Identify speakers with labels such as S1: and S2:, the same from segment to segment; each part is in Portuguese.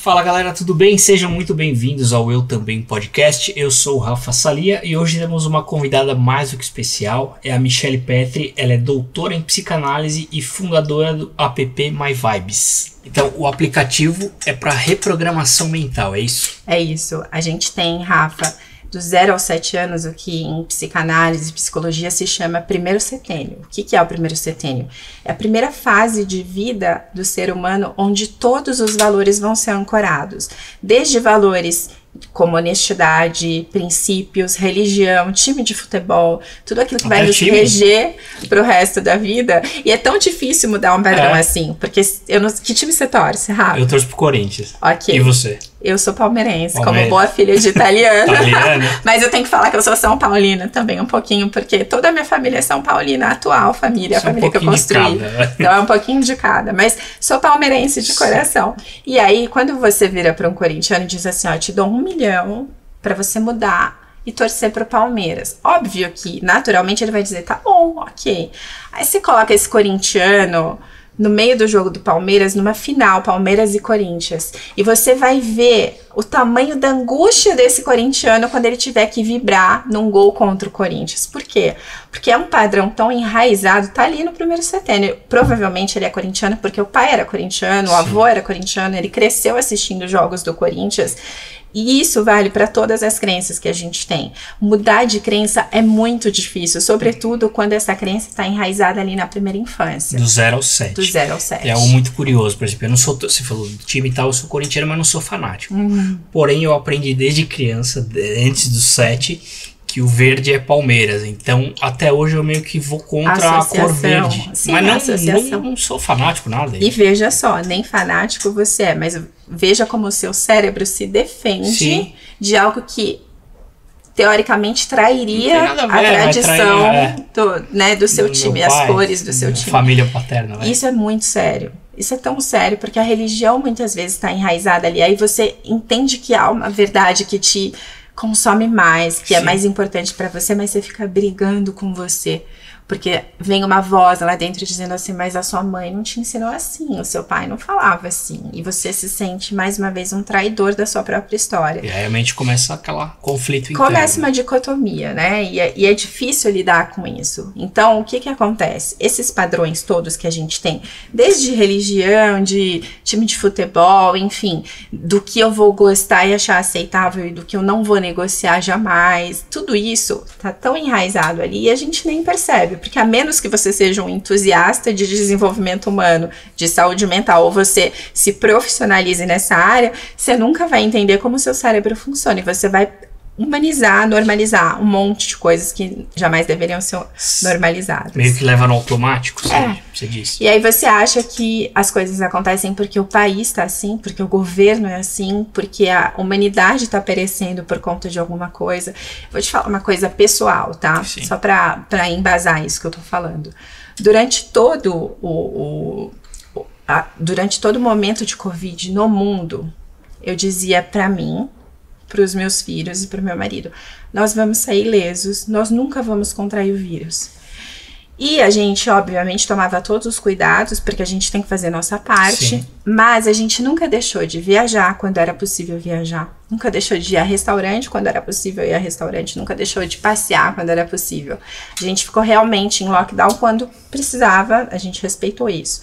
S1: Fala galera, tudo bem? Sejam muito bem-vindos ao Eu Também Podcast. Eu sou o Rafa Salia e hoje temos uma convidada mais do que especial. É a Michele Petri, ela é doutora em psicanálise e fundadora do app My Vibes. Então, o aplicativo é para reprogramação mental, é isso?
S2: É isso. A gente tem, Rafa, do 0 aos 7 anos, o que em psicanálise e psicologia se chama primeiro setênio. O que é o primeiro setênio? É a primeira fase de vida do ser humano onde todos os valores vão ser ancorados. Desde valores como honestidade, princípios, religião, time de futebol, tudo aquilo que vai nos reger pro resto da vida. E é tão difícil mudar um padrão assim, porque eu não... Que time você torce, Rafa?
S1: Eu torço pro Corinthians.
S2: Ok.
S1: E você?
S2: Eu sou palmeirense, como boa filha de italiano. Mas eu tenho que falar que eu sou São Paulina também, um pouquinho, porque toda a minha família é São Paulina, a atual família, a família que eu construí. Então é um pouquinho de cada, mas sou palmeirense de coração. E aí, quando você vira para um corintiano e diz assim, ó, eu te dou 1 milhão para você mudar e torcer pro Palmeiras. Óbvio que, naturalmente, ele vai dizer, tá bom, ok. Aí você coloca esse corintiano no meio do jogo do Palmeiras, numa final, Palmeiras e Corinthians. E você vai ver o tamanho da angústia desse corintiano quando ele tiver que vibrar num gol contra o Corinthians. Por quê? Porque é um padrão tão enraizado, tá ali no primeiro setênio. Provavelmente ele é corintiano porque o pai era corintiano, o avô era corintiano, ele cresceu assistindo jogos do Corinthians. E isso vale para todas as crenças que a gente tem. Mudar de crença é muito difícil, sobretudo quando essa crença está enraizada ali na primeira infância.
S1: Do 0 ao 7.
S2: Do 0 ao 7.
S1: É algo muito curioso, por exemplo, eu não sou, você falou do time e tal, eu sou corintiano, mas não sou fanático. Porém, eu aprendi desde criança, antes dos 7, que o verde é Palmeiras. Então, até hoje eu meio que vou contra a cor verde.
S2: Sim,
S1: mas não sou fanático, nada.
S2: E veja só, nem fanático você é, mas veja como o seu cérebro se defende de algo que teoricamente trairia a tradição do seu time, as cores do seu time.
S1: Família paterna. Né?
S2: Isso é muito sério. Isso é tão sério, porque a religião muitas vezes está enraizada ali. Aí você entende que há uma verdade que te consome mais, que é mais importante pra você, mas você fica brigando com você. Porque vem uma voz lá dentro dizendo assim, mas a sua mãe não te ensinou assim, o seu pai não falava assim. E você se sente, mais uma vez, um traidor da sua própria história.
S1: E aí realmente começa aquele conflito interno.
S2: Começa uma dicotomia, né? E é difícil lidar com isso. Então, o que acontece? Esses padrões todos que a gente tem, desde religião, de time de futebol, enfim, do que eu vou gostar e achar aceitável e do que eu não vou negociar jamais, tudo isso tá tão enraizado ali e a gente nem percebe. Porque a menos que você seja um entusiasta de desenvolvimento humano, de saúde mental, ou você se profissionalize nessa área, você nunca vai entender como o seu cérebro funciona. E você vai humanizar, normalizar um monte de coisas que jamais deveriam ser normalizadas.
S1: Meio que leva no automático, você disse.
S2: E aí você acha que as coisas acontecem porque o país está assim, porque o governo é assim, porque a humanidade está perecendo por conta de alguma coisa. Vou te falar uma coisa pessoal, tá? Sim. Só para embasar isso que eu tô falando. Durante todo durante todo o momento de Covid no mundo, eu dizia para mim, para os meus filhos e para o meu marido, nós vamos sair ilesos, nós nunca vamos contrair o vírus. E a gente, obviamente, tomava todos os cuidados, porque a gente tem que fazer a nossa parte, mas a gente nunca deixou de viajar quando era possível viajar, nunca deixou de ir a restaurante quando era possível ir a restaurante, nunca deixou de passear quando era possível. A gente ficou realmente em lockdown quando precisava, a gente respeitou isso.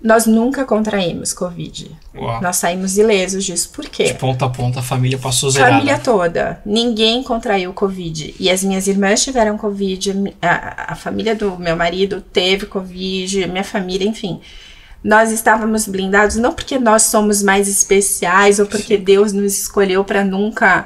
S2: Nós nunca contraímos Covid.
S1: Uau.
S2: Nós saímos ilesos disso. Por quê?
S1: De ponta a ponta, a família passou zerada.
S2: Família toda. Ninguém contraiu Covid. E as minhas irmãs tiveram Covid. A família do meu marido teve Covid. Minha família, enfim. Nós estávamos blindados, não porque nós somos mais especiais ou porque Deus nos escolheu para nunca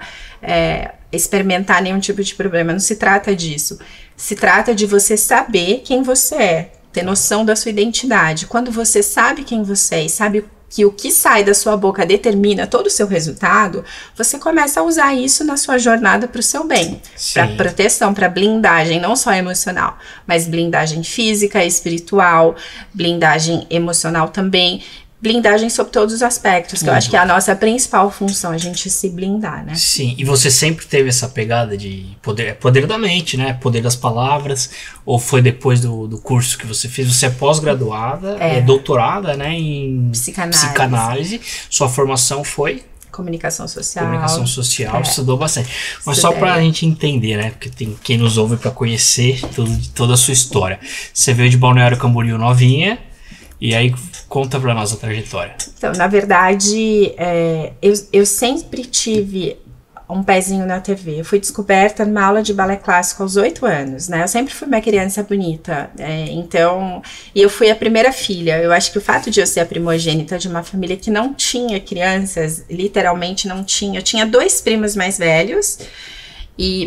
S2: experimentar nenhum tipo de problema. Não se trata disso. Se trata de você saber quem você é. Ter noção da sua identidade. Quando você sabe quem você é e sabe que o que sai da sua boca determina todo o seu resultado, você começa a usar isso na sua jornada para o seu bem, para proteção, para blindagem, não só emocional, mas blindagem física, espiritual, blindagem emocional também, blindagem sobre todos os aspectos, que eu acho que é a nossa principal função, a gente se blindar, né?
S1: Sim, e você sempre teve essa pegada de poder da mente, né? Poder das palavras, ou foi depois do curso que você fez? Você é pós-graduada, é doutorada, né, em psicanálise. Sua formação foi?
S2: Comunicação social,
S1: estudou bastante. Mas só pra gente entender, né? Porque tem quem nos ouve pra conhecer toda a sua história. Você veio de Balneário Camboriú novinha, e aí conta pra nós a trajetória.
S2: Então, na verdade, eu sempre tive um pezinho na TV. Eu fui descoberta numa aula de balé clássico aos 8 anos, né? Eu sempre fui uma criança bonita, então... E eu fui a primeira filha. Eu acho que o fato de eu ser a primogênita de uma família que não tinha crianças, literalmente não tinha. Eu tinha 2 primos mais velhos,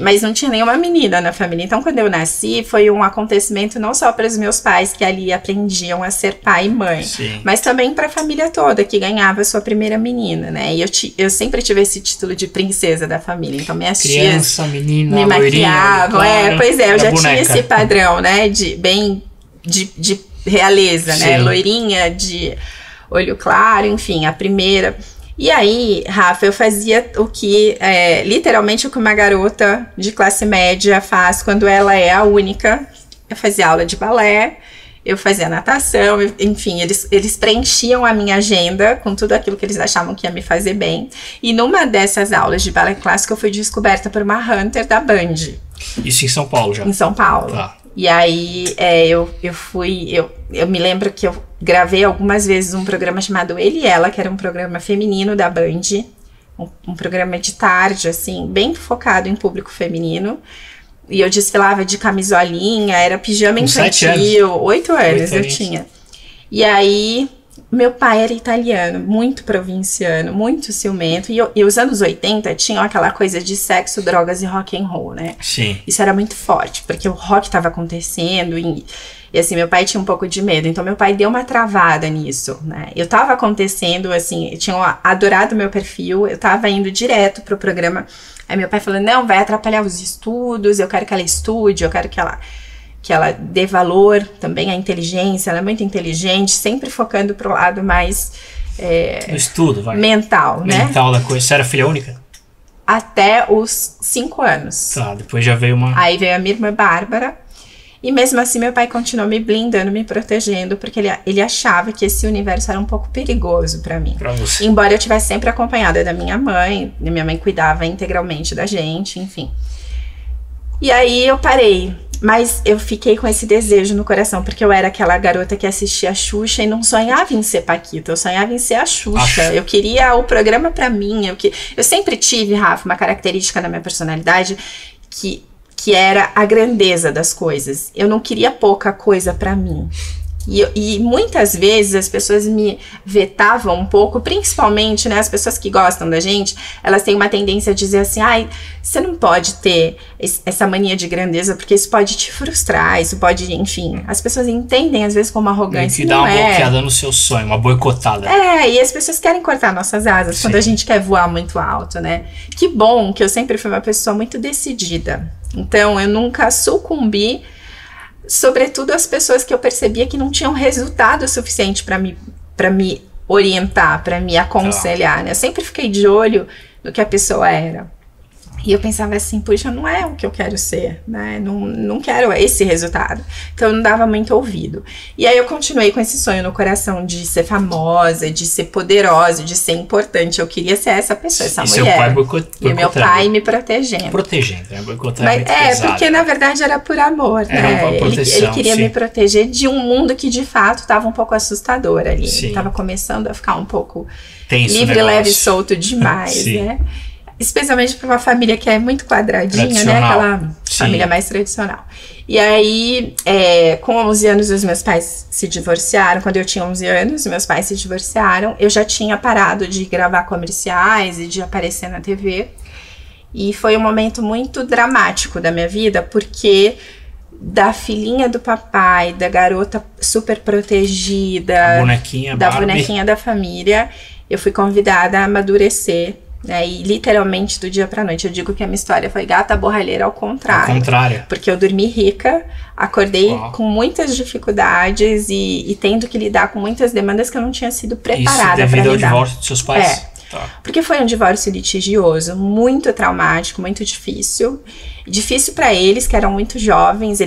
S2: mas não tinha nenhuma menina na família. Então, quando eu nasci, foi um acontecimento não só para os meus pais, que ali aprendiam a ser pai e mãe, mas também para a família toda, que ganhava a sua primeira menina, né? E eu sempre tive esse título de princesa da família. Então, minhas
S1: criança,
S2: tias
S1: menina,
S2: me maquiavam.
S1: Claro,
S2: pois é, eu já
S1: boneca.
S2: tinha esse padrão, né? De realeza, né? Loirinha, de olho claro, enfim, a primeira... E aí, Rafa, eu fazia literalmente o que uma garota de classe média faz quando ela é a única. Eu fazia aula de balé, eu fazia natação, enfim, eles preenchiam a minha agenda com tudo aquilo que eles achavam que ia me fazer bem. E numa dessas aulas de balé clássico, eu fui descoberta por uma Hunter da Band.
S1: Isso em São Paulo já?
S2: Em São Paulo.
S1: Tá.
S2: E aí, eu me lembro que eu gravei algumas vezes um programa chamado Ele e Ela, que era um programa feminino da Band, um programa de tarde, assim, bem focado em público feminino. E eu desfilava de camisolinha, era pijama infantil, 8 anos eu tinha. E aí, meu pai era italiano, muito provinciano, muito ciumento. E os anos 80 tinham aquela coisa de sexo, drogas e rock and roll, né?
S1: Sim.
S2: Isso era muito forte, porque o rock estava acontecendo e assim, meu pai tinha um pouco de medo. Então, meu pai deu uma travada nisso, né? Eu tava acontecendo, assim, tinham adorado meu perfil, eu tava indo direto pro programa. Aí meu pai falou, não, vai atrapalhar os estudos, eu quero que ela estude, eu quero que ela dê valor também à inteligência, ela é muito inteligente, sempre focando pro lado mais
S1: no estudo,
S2: mental, né?
S1: Mental da coisa. Você era filha única?
S2: Até os 5 anos.
S1: Tá, depois já veio
S2: Aí veio a minha irmã Bárbara, e mesmo assim meu pai continuou me blindando, me protegendo, porque ele achava que esse universo era um pouco perigoso pra mim.
S1: Pra você.
S2: Embora eu tivesse sempre acompanhada da minha mãe cuidava integralmente da gente, enfim. E aí eu parei, mas eu fiquei com esse desejo no coração, porque eu era aquela garota que assistia a Xuxa e não sonhava em ser Paquita, eu sonhava em ser a Xuxa. Eu queria o programa pra mim, eu sempre tive, Rafa, uma característica na minha personalidade que era a grandeza das coisas. Eu não queria pouca coisa pra mim. E muitas vezes as pessoas me vetavam um pouco, principalmente, né, as pessoas que gostam da gente, elas têm uma tendência a dizer assim, você não pode ter essa mania de grandeza, porque isso pode te frustrar, isso pode, enfim, as pessoas entendem às vezes como arrogância.
S1: Que dá uma bloqueada no seu sonho, uma boicotada.
S2: E as pessoas querem cortar nossas asas. Sim. Quando a gente quer voar muito alto, né? Que bom que eu sempre fui uma pessoa muito decidida. Então, eu nunca sucumbi, sobretudo as pessoas que eu percebia que não tinham resultado suficiente para me orientar, para me aconselhar, né? Eu sempre fiquei de olho no que a pessoa era. E eu pensava assim, puxa, não é o que eu quero ser, né? Não quero esse resultado. Então eu não dava muito ouvido. E aí eu continuei com esse sonho no coração de ser famosa, de ser poderosa, de ser importante. Eu queria ser essa pessoa, essa mulher.
S1: Seu pai boicotando.
S2: E meu pai me protegendo.
S1: Né? Boicotando é muito pesado,
S2: porque na verdade era por amor, né? Ele queria me proteger de um mundo que de fato estava um pouco assustador ali. Estava começando a ficar um pouco
S1: tenso,
S2: livre, leve e solto demais, né? Especialmente para uma família que é muito quadradinha, né? Aquela família mais tradicional. E aí, com 11 anos, os meus pais se divorciaram. Quando eu tinha 11 anos, meus pais se divorciaram. Eu já tinha parado de gravar comerciais e de aparecer na TV. E foi um momento muito dramático da minha vida, porque da filhinha do papai, da garota super protegida,
S1: a bonequinha
S2: da bonequinha da família, eu fui convidada a amadurecer né? E literalmente do dia pra noite. Eu digo que a minha história foi gata borralheira ao contrário.
S1: Ao contrário.
S2: Porque eu dormi rica, acordei com muitas dificuldades e tendo que lidar com muitas demandas que eu não tinha sido preparada para lidar. Isso
S1: devido ao divórcio dos seus pais?
S2: Porque foi um divórcio litigioso, muito traumático, muito difícil. Difícil para eles, que eram muito jovens.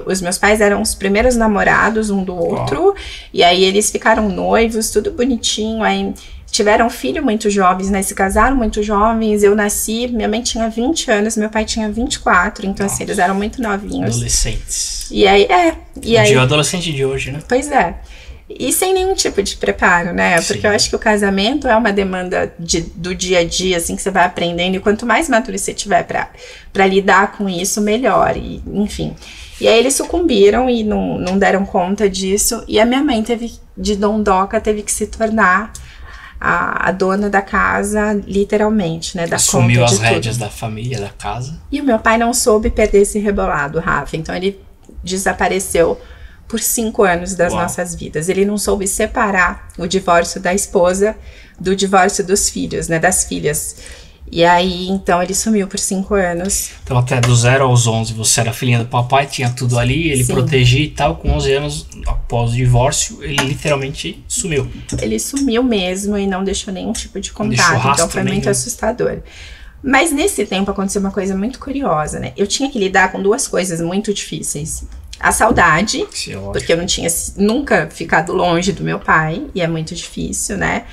S2: Os meus pais eram os primeiros namorados um do outro. E aí eles ficaram noivos, tudo bonitinho. Aí tiveram um filho muito jovens, né? Se casaram muito jovens. Eu nasci, minha mãe tinha 20 anos, meu pai tinha 24. Então, assim, eles eram muito novinhos.
S1: Adolescentes.
S2: E aí,
S1: O adolescente de hoje, né?
S2: Pois é. E sem nenhum tipo de preparo, né? Porque eu acho que o casamento é uma demanda do dia a dia, assim, que você vai aprendendo. E quanto mais maduro você tiver pra lidar com isso, melhor. E, enfim. E aí eles sucumbiram e não deram conta disso. E a minha mãe de dondoca, teve que se tornar a dona da casa, literalmente, né?
S1: Assumiu as rédeas da família, da casa.
S2: E o meu pai não soube perder esse rebolado, Rafa. Então ele desapareceu por 5 anos das nossas vidas. Ele não soube separar o divórcio da esposa do divórcio dos filhos, né? Das filhas. E aí, então, ele sumiu por 5 anos.
S1: Então, até do 0 aos 11, você era filhinha do papai, tinha tudo ali, ele protegia e tal. Com 11 anos, após o divórcio, ele literalmente sumiu. Ele
S2: sumiu mesmo e não deixou nenhum tipo de contato. Então, foi muito assustador. Mas, nesse tempo, aconteceu uma coisa muito curiosa, né? Eu tinha que lidar com 2 coisas muito difíceis. A saudade, porque eu não tinha nunca ficado longe do meu pai, e é muito difícil, né?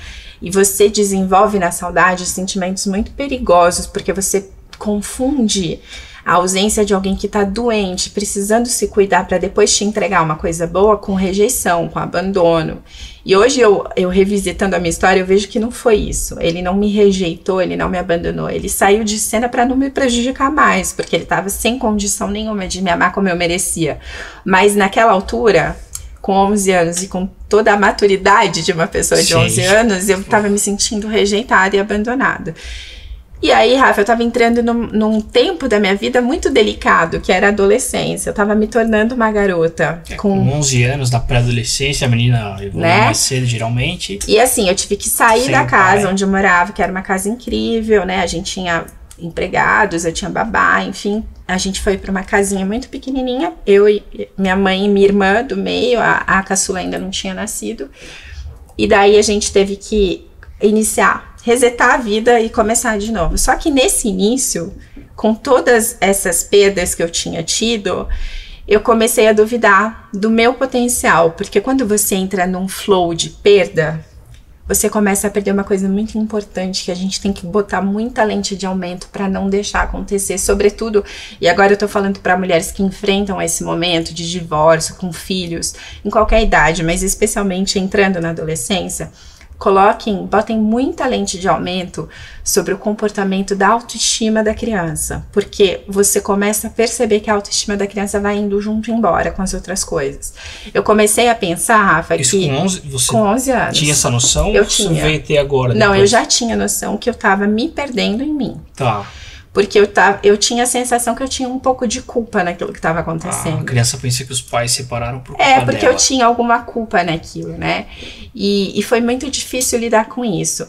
S2: E você desenvolve na saudade sentimentos muito perigosos, porque você confunde a ausência de alguém que tá doente, precisando se cuidar para depois te entregar uma coisa boa, com rejeição, com abandono. E hoje eu revisitando a minha história, eu vejo que não foi isso. Ele não me rejeitou, ele não me abandonou. Ele saiu de cena para não me prejudicar mais, porque ele tava sem condição nenhuma de me amar como eu merecia. Mas naquela altura, com 11 anos e com toda a maturidade de uma pessoa de 11 anos, eu tava me sentindo rejeitada e abandonada. E aí, Rafa, eu tava entrando num tempo da minha vida muito delicado, que era a adolescência. Eu tava me tornando uma garota.
S1: Com 11 anos, da pré-adolescência, a menina evolui mais cedo, geralmente.
S2: E assim, eu tive que sair da casa onde eu morava, que era uma casa incrível, né? A gente tinha empregados, eu tinha babá, enfim. A gente foi pra uma casinha muito pequenininha. Eu e minha mãe e minha irmã do meio, a caçula ainda não tinha nascido. E daí a gente teve que resetar a vida e começar de novo. Só que nesse início, com todas essas perdas que eu tinha tido, eu comecei a duvidar do meu potencial. Porque quando você entra num flow de perda, você começa a perder uma coisa muito importante, que a gente tem que botar muita lente de aumento para não deixar acontecer. Sobretudo, e agora eu tô falando para mulheres que enfrentam esse momento de divórcio, com filhos, em qualquer idade, mas especialmente entrando na adolescência, botem muita lente de aumento sobre o comportamento da autoestima da criança, porque você começa a perceber que a autoestima da criança vai indo junto embora com as outras coisas. Eu comecei a pensar, Rafa,
S1: isso
S2: que com 11 anos
S1: tinha essa noção?
S2: Eu tinha.
S1: Você veio ter agora?
S2: Não, eu já tinha noção que eu tava me perdendo em mim.
S1: Tá.
S2: Porque eu tinha a sensação que eu tinha um pouco de culpa naquilo que estava acontecendo.
S1: A criança pensa que os pais separaram por culpa dela.
S2: Porque eu tinha alguma culpa naquilo, né? E foi muito difícil lidar com isso.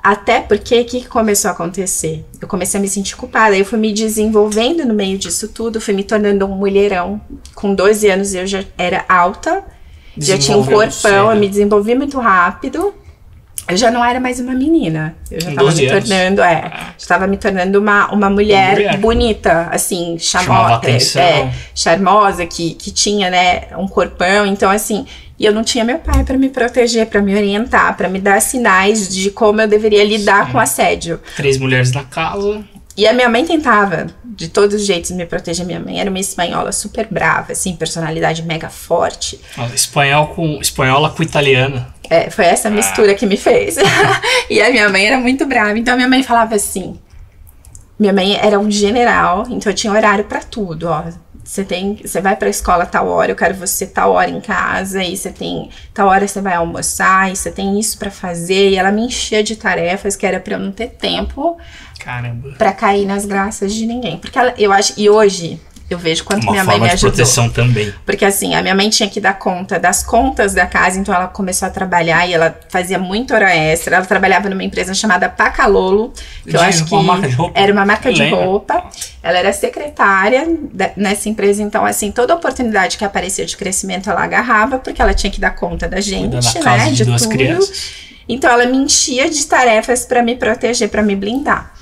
S2: Até porque, o que começou a acontecer? Eu comecei a me sentir culpada. Eu fui me desenvolvendo no meio disso tudo. Fui me tornando um mulherão. Com 12 anos eu já era alta. Já tinha um corpão. Eu me desenvolvi muito rápido. Eu já não era mais uma menina. Eu já estava me tornando, estava me tornando uma mulher bonita, assim, charmosa, que tinha, né, um corpão. Então, assim, e eu não tinha meu pai para me proteger, para me orientar, para me dar sinais de como eu deveria lidar com assédio.
S1: 3 mulheres na casa.
S2: E a minha mãe tentava, de todos os jeitos, me proteger. Minha mãe era uma espanhola super brava, assim, personalidade mega forte.
S1: Espanhola com italiana.
S2: Foi essa mistura que me fez. E a minha mãe era muito brava. Então a minha mãe falava assim... Minha mãe era um general, então eu tinha horário pra tudo, ó. Você vai pra escola tal hora, eu quero você tal hora em casa, e você tem tal hora você vai almoçar, e você tem isso pra fazer. E ela me enchia de tarefas que era pra eu não ter tempo.
S1: Caramba.
S2: Pra cair nas graças de ninguém. Porque eu acho, e hoje, eu vejo quanto minha mãe me ajudou.
S1: Uma forma de proteção também.
S2: Porque assim, a minha mãe tinha que dar conta das contas da casa, então ela começou a trabalhar e ela fazia muito hora extra. Ela trabalhava numa empresa chamada Pacalolo, que eu acho que era uma marca de roupa. Ela era secretária nessa empresa, então assim, toda oportunidade que aparecia de crescimento ela agarrava, porque ela tinha que dar conta da gente, né, de tudo. Crianças. Então ela me enchia de tarefas para me proteger, para me blindar.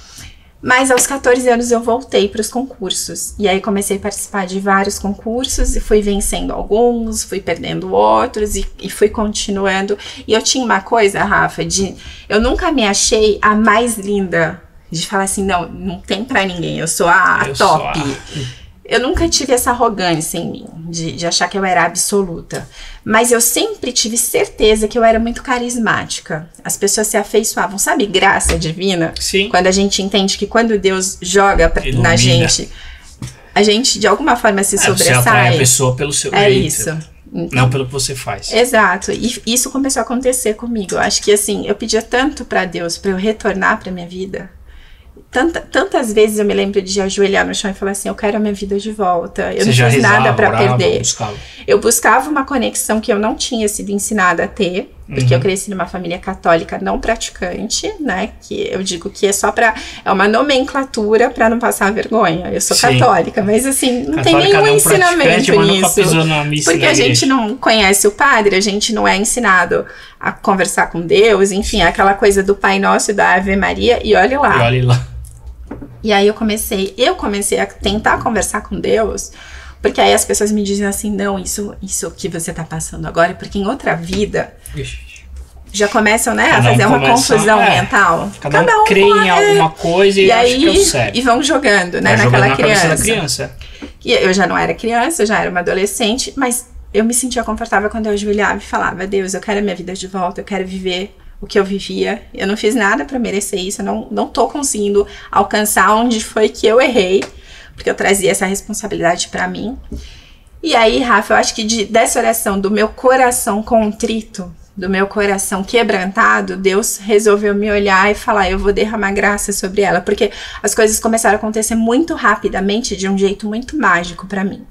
S2: Mas aos 14 anos eu voltei para os concursos. E aí comecei a participar de vários concursos e fui vencendo alguns, fui perdendo outros e fui continuando. E eu tinha uma coisa, Rafa, eu nunca me achei a mais linda, de falar assim, não tem pra ninguém, eu sou a top. Eu nunca tive essa arrogância em mim, de achar que eu era absoluta. Mas eu sempre tive certeza que eu era muito carismática. As pessoas se afeiçoavam, sabe, graça divina?
S1: Sim.
S2: Quando a gente entende que quando Deus joga na gente, a gente de alguma forma se sobressai.
S1: Você atrai a pessoa pelo seu jeito.
S2: Isso. Então,
S1: não pelo que você faz.
S2: Exato. E isso começou a acontecer comigo. Eu acho que assim, eu pedia tanto pra Deus, pra eu retornar pra minha vida. Tantas vezes eu me lembro de ajoelhar no chão e falar assim, eu quero a minha vida de volta, eu não fiz nada pra perder. Eu buscava uma conexão que eu não tinha sido ensinada a ter, porque eu cresci numa família católica não praticante, né, que eu digo que é uma nomenclatura pra não passar vergonha. Eu sou católica, mas assim, não tem nenhum ensinamento nisso, porque a gente não conhece o padre, a gente não é ensinado a conversar com Deus, enfim, aquela coisa do Pai Nosso e da Ave Maria, e olha lá. E aí eu comecei a tentar conversar com Deus, porque aí as pessoas me dizem assim, não, isso que você tá passando agora, porque em outra vida já começam, né, a fazer uma confusão mental.
S1: Cada um crê em alguma coisa e acha que é o certo.
S2: E vão jogando, né, naquela
S1: criança.
S2: E eu já não era criança, eu já era uma adolescente, mas eu me sentia confortável quando eu ajoelhava e falava, Deus, eu quero a minha vida de volta, eu quero viver o que eu vivia. Eu não fiz nada pra merecer isso, eu não tô conseguindo alcançar onde foi que eu errei, porque eu trazia essa responsabilidade pra mim. E aí, Rafa, eu acho que dessa oração, do meu coração contrito, do meu coração quebrantado, Deus resolveu me olhar e falar, eu vou derramar graça sobre ela, porque as coisas começaram a acontecer muito rapidamente, de um jeito muito mágico pra mim.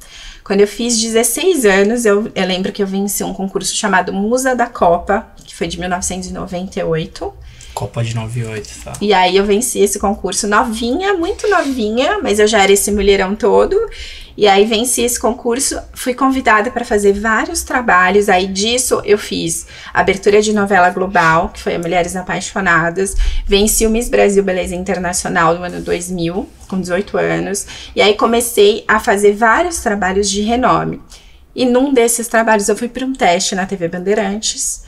S2: Quando eu fiz 16 anos, eu lembro que eu venci um concurso chamado Musa da Copa, que foi de 1998.
S1: Copa de 98, tá.
S2: E aí eu venci esse concurso novinha, muito novinha, mas eu já era esse mulherão todo. E aí venci esse concurso, fui convidada para fazer vários trabalhos. Aí disso eu fiz abertura de novela global, que foi a Mulheres Apaixonadas. Venci o Miss Brasil Beleza Internacional no ano 2000, com 18 anos. E aí comecei a fazer vários trabalhos de renome. E num desses trabalhos eu fui para um teste na TV Bandeirantes,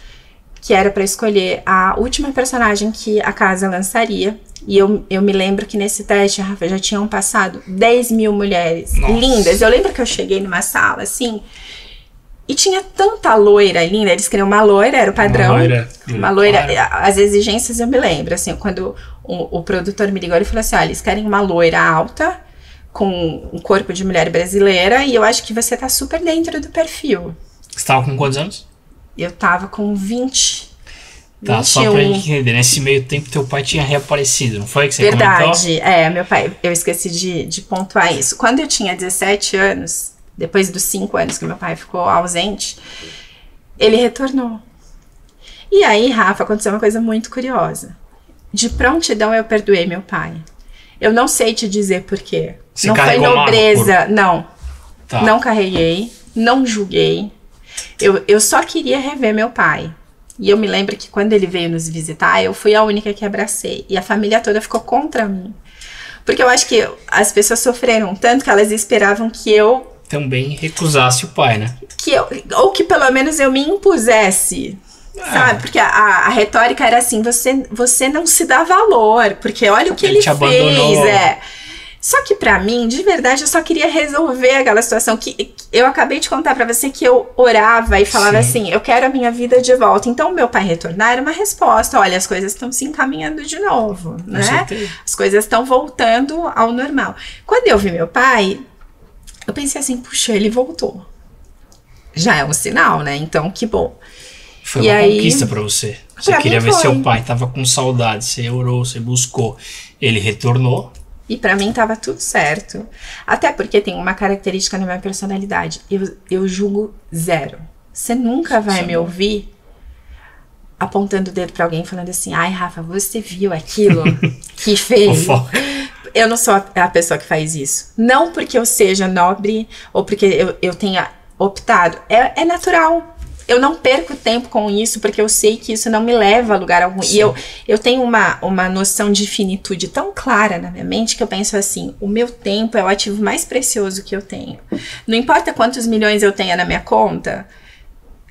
S2: que era para escolher a última personagem que a casa lançaria. E eu me lembro que nesse teste, Rafa, já tinham passado 10 mil mulheres. Nossa. Lindas. Eu lembro que eu cheguei numa sala, assim, e tinha tanta loira linda. Eles queriam uma loira, era o padrão. Uma loira. As exigências eu me lembro, assim, quando o produtor me ligou, ele falou assim, olha, eles querem uma loira alta, com um corpo de mulher brasileira, e eu acho que você tá super dentro do perfil.
S1: Você tava com quantos anos?
S2: Eu tava com 20.
S1: Tá, 21. Só pra gente entender, nesse meio tempo teu pai tinha reaparecido, não foi que você comentou?
S2: Verdade, meu pai, eu esqueci de pontuar isso. Quando eu tinha 17 anos, depois dos 5 anos que meu pai ficou ausente, ele retornou. E aí, Rafa, aconteceu uma coisa muito curiosa. De prontidão eu perdoei meu pai. Eu não sei te dizer por quê. Não foi nobreza, não. Tá. Não carreguei, não julguei. Eu só queria rever meu pai. E eu me lembro que quando ele veio nos visitar, eu fui a única que abracei. E a família toda ficou contra mim. Porque eu acho que as pessoas sofreram tanto que elas esperavam que eu...
S1: também recusasse o pai, né?
S2: Ou que pelo menos eu me impusesse, sabe? Porque a retórica era assim, você não se dá valor, porque olha o que ele fez. Só que pra mim, de verdade, eu só queria resolver aquela situação que eu acabei de contar pra você, que eu orava e falava assim, eu quero a minha vida de volta. Então, meu pai retornar era uma resposta, olha, as coisas estão se encaminhando de novo, né? As coisas estão voltando ao normal. Quando eu vi meu pai, eu pensei assim, puxa, ele voltou. Já é um sinal, né? Então, que bom.
S1: Foi uma conquista pra você. Você queria ver seu pai, tava com saudade, você orou, você buscou. Ele retornou.
S2: E pra mim tava tudo certo. Até porque tem uma característica na minha personalidade. Eu julgo zero. Você nunca vai me ouvir apontando o dedo pra alguém falando assim, ai, Rafa, você viu aquilo? Que feio. Eu não sou a pessoa que faz isso. Não porque eu seja nobre ou porque eu tenha optado. É natural. Eu não perco tempo com isso porque eu sei que isso não me leva a lugar algum. Sim. E eu tenho uma noção de finitude tão clara na minha mente que eu penso assim, o meu tempo é o ativo mais precioso que eu tenho. Não importa quantos milhões eu tenha na minha conta,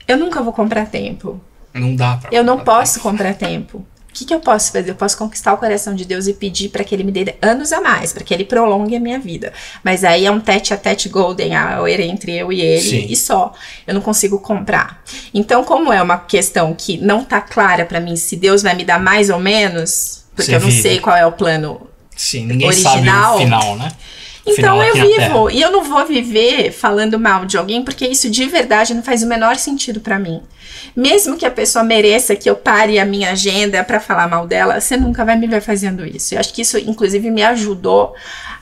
S2: eu nunca vou comprar tempo.
S1: Não dá pra
S2: Eu não posso comprar tempo. O que eu posso fazer? Eu posso conquistar o coração de Deus e pedir para que Ele me dê anos a mais, para que Ele prolongue a minha vida. Mas aí é um tete-a-tete golden hour entre eu e Ele. Sim. E só. Eu não consigo comprar. Então, como é uma questão que não tá clara para mim se Deus vai me dar mais ou menos, porque eu não sei qual é o plano
S1: ninguém
S2: original.
S1: Sabe o final, né?
S2: Então eu vivo, e eu não vou viver falando mal de alguém, porque isso de verdade não faz o menor sentido pra mim. Mesmo que a pessoa mereça que eu pare a minha agenda pra falar mal dela, você nunca vai me ver fazendo isso. Eu acho que isso, inclusive, me ajudou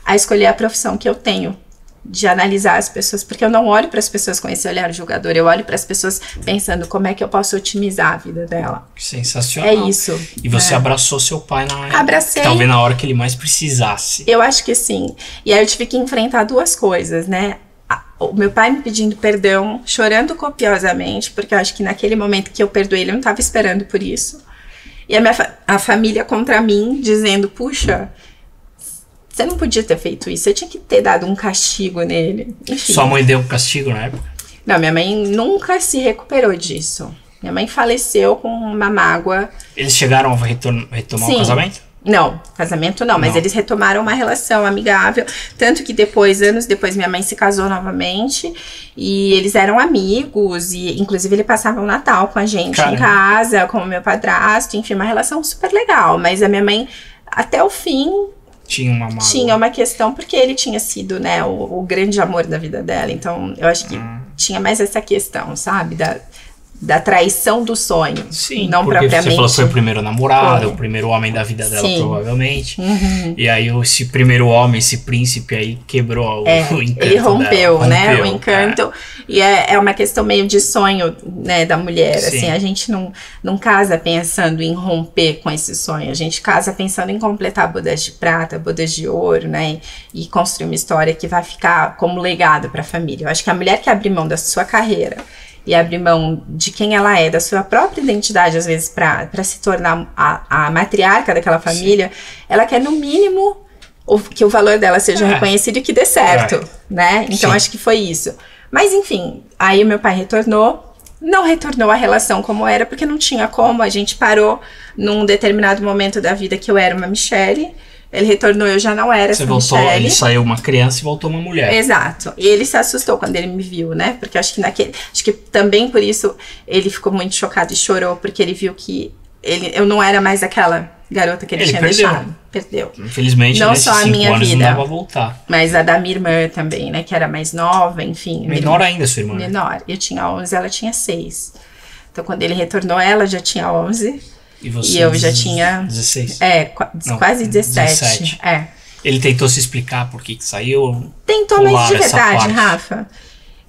S2: a escolher a profissão que eu tenho, de analisar as pessoas, porque eu não olho para as pessoas com esse olhar julgador, eu olho para as pessoas pensando como é que eu posso otimizar a vida dela.
S1: Sensacional.
S2: É isso.
S1: E você abraçou seu pai na hora.
S2: Abracei.
S1: Talvez na hora que ele mais precisasse.
S2: Eu acho que sim. E aí eu tive que enfrentar duas coisas, né? O meu pai me pedindo perdão, chorando copiosamente, porque eu acho que naquele momento que eu perdoei, ele não estava esperando por isso. E a família contra mim, dizendo, puxa, você não podia ter feito isso, você tinha que ter dado um castigo nele. Enfim.
S1: Sua mãe deu um castigo na época?
S2: Não, minha mãe nunca se recuperou disso. Minha mãe faleceu com uma mágoa.
S1: Eles chegaram a retomar o casamento?
S2: Não, casamento não, mas eles retomaram uma relação amigável, tanto que depois, anos depois, minha mãe se casou novamente e eles eram amigos e inclusive ele passava o Natal com a gente em casa, com o meu padrasto, enfim, uma relação super legal, mas a minha mãe, até o fim, tinha uma questão, porque ele tinha sido, né, o grande amor da vida dela, então eu acho que tinha mais essa questão, sabe, da traição do sonho.
S1: Sim,
S2: não
S1: porque
S2: propriamente.
S1: Você falou que foi o primeiro namorado, o primeiro homem da vida dela, provavelmente.
S2: Uhum.
S1: E aí esse primeiro homem, esse príncipe aí quebrou o encanto.
S2: Ele rompeu, né? O encanto. E é uma questão meio de sonho, né, da mulher. Sim. Assim, a gente não casa pensando em romper com esse sonho. A gente casa pensando em completar bodas de prata, bodas de ouro, né? E construir uma história que vai ficar como legado para a família. Eu acho que a mulher que abre mão da sua carreira e abrir mão de quem ela é, da sua própria identidade, às vezes, para se tornar a matriarca daquela família, ela quer, no mínimo, que o valor dela seja reconhecido e que dê certo, né? Então, acho que foi isso. Mas, enfim, aí o meu pai retornou, não retornou a relação como era, porque não tinha como, a gente parou num determinado momento da vida que eu era uma Michele. Ele retornou, eu já não era essa
S1: voltou,
S2: Michele.
S1: Ele saiu uma criança e voltou uma mulher.
S2: Exato. E ele se assustou quando ele me viu, né? Porque acho que também por isso ele ficou muito chocado e chorou, porque ele viu que eu não era mais aquela garota que ele tinha deixado. Perdeu.
S1: Infelizmente,
S2: não só a minha vida,
S1: não dava a voltar.
S2: Mas a da minha irmã também, né? Que era mais nova, enfim.
S1: Menor ainda, sua irmã.
S2: Menor. Eu tinha 11, ela tinha 6. Então, quando ele retornou, ela já tinha 11. E eu já tinha
S1: 16?
S2: Quase 17.
S1: Ele tentou se explicar por que saiu?
S2: Tentou, mas de verdade, Rafa,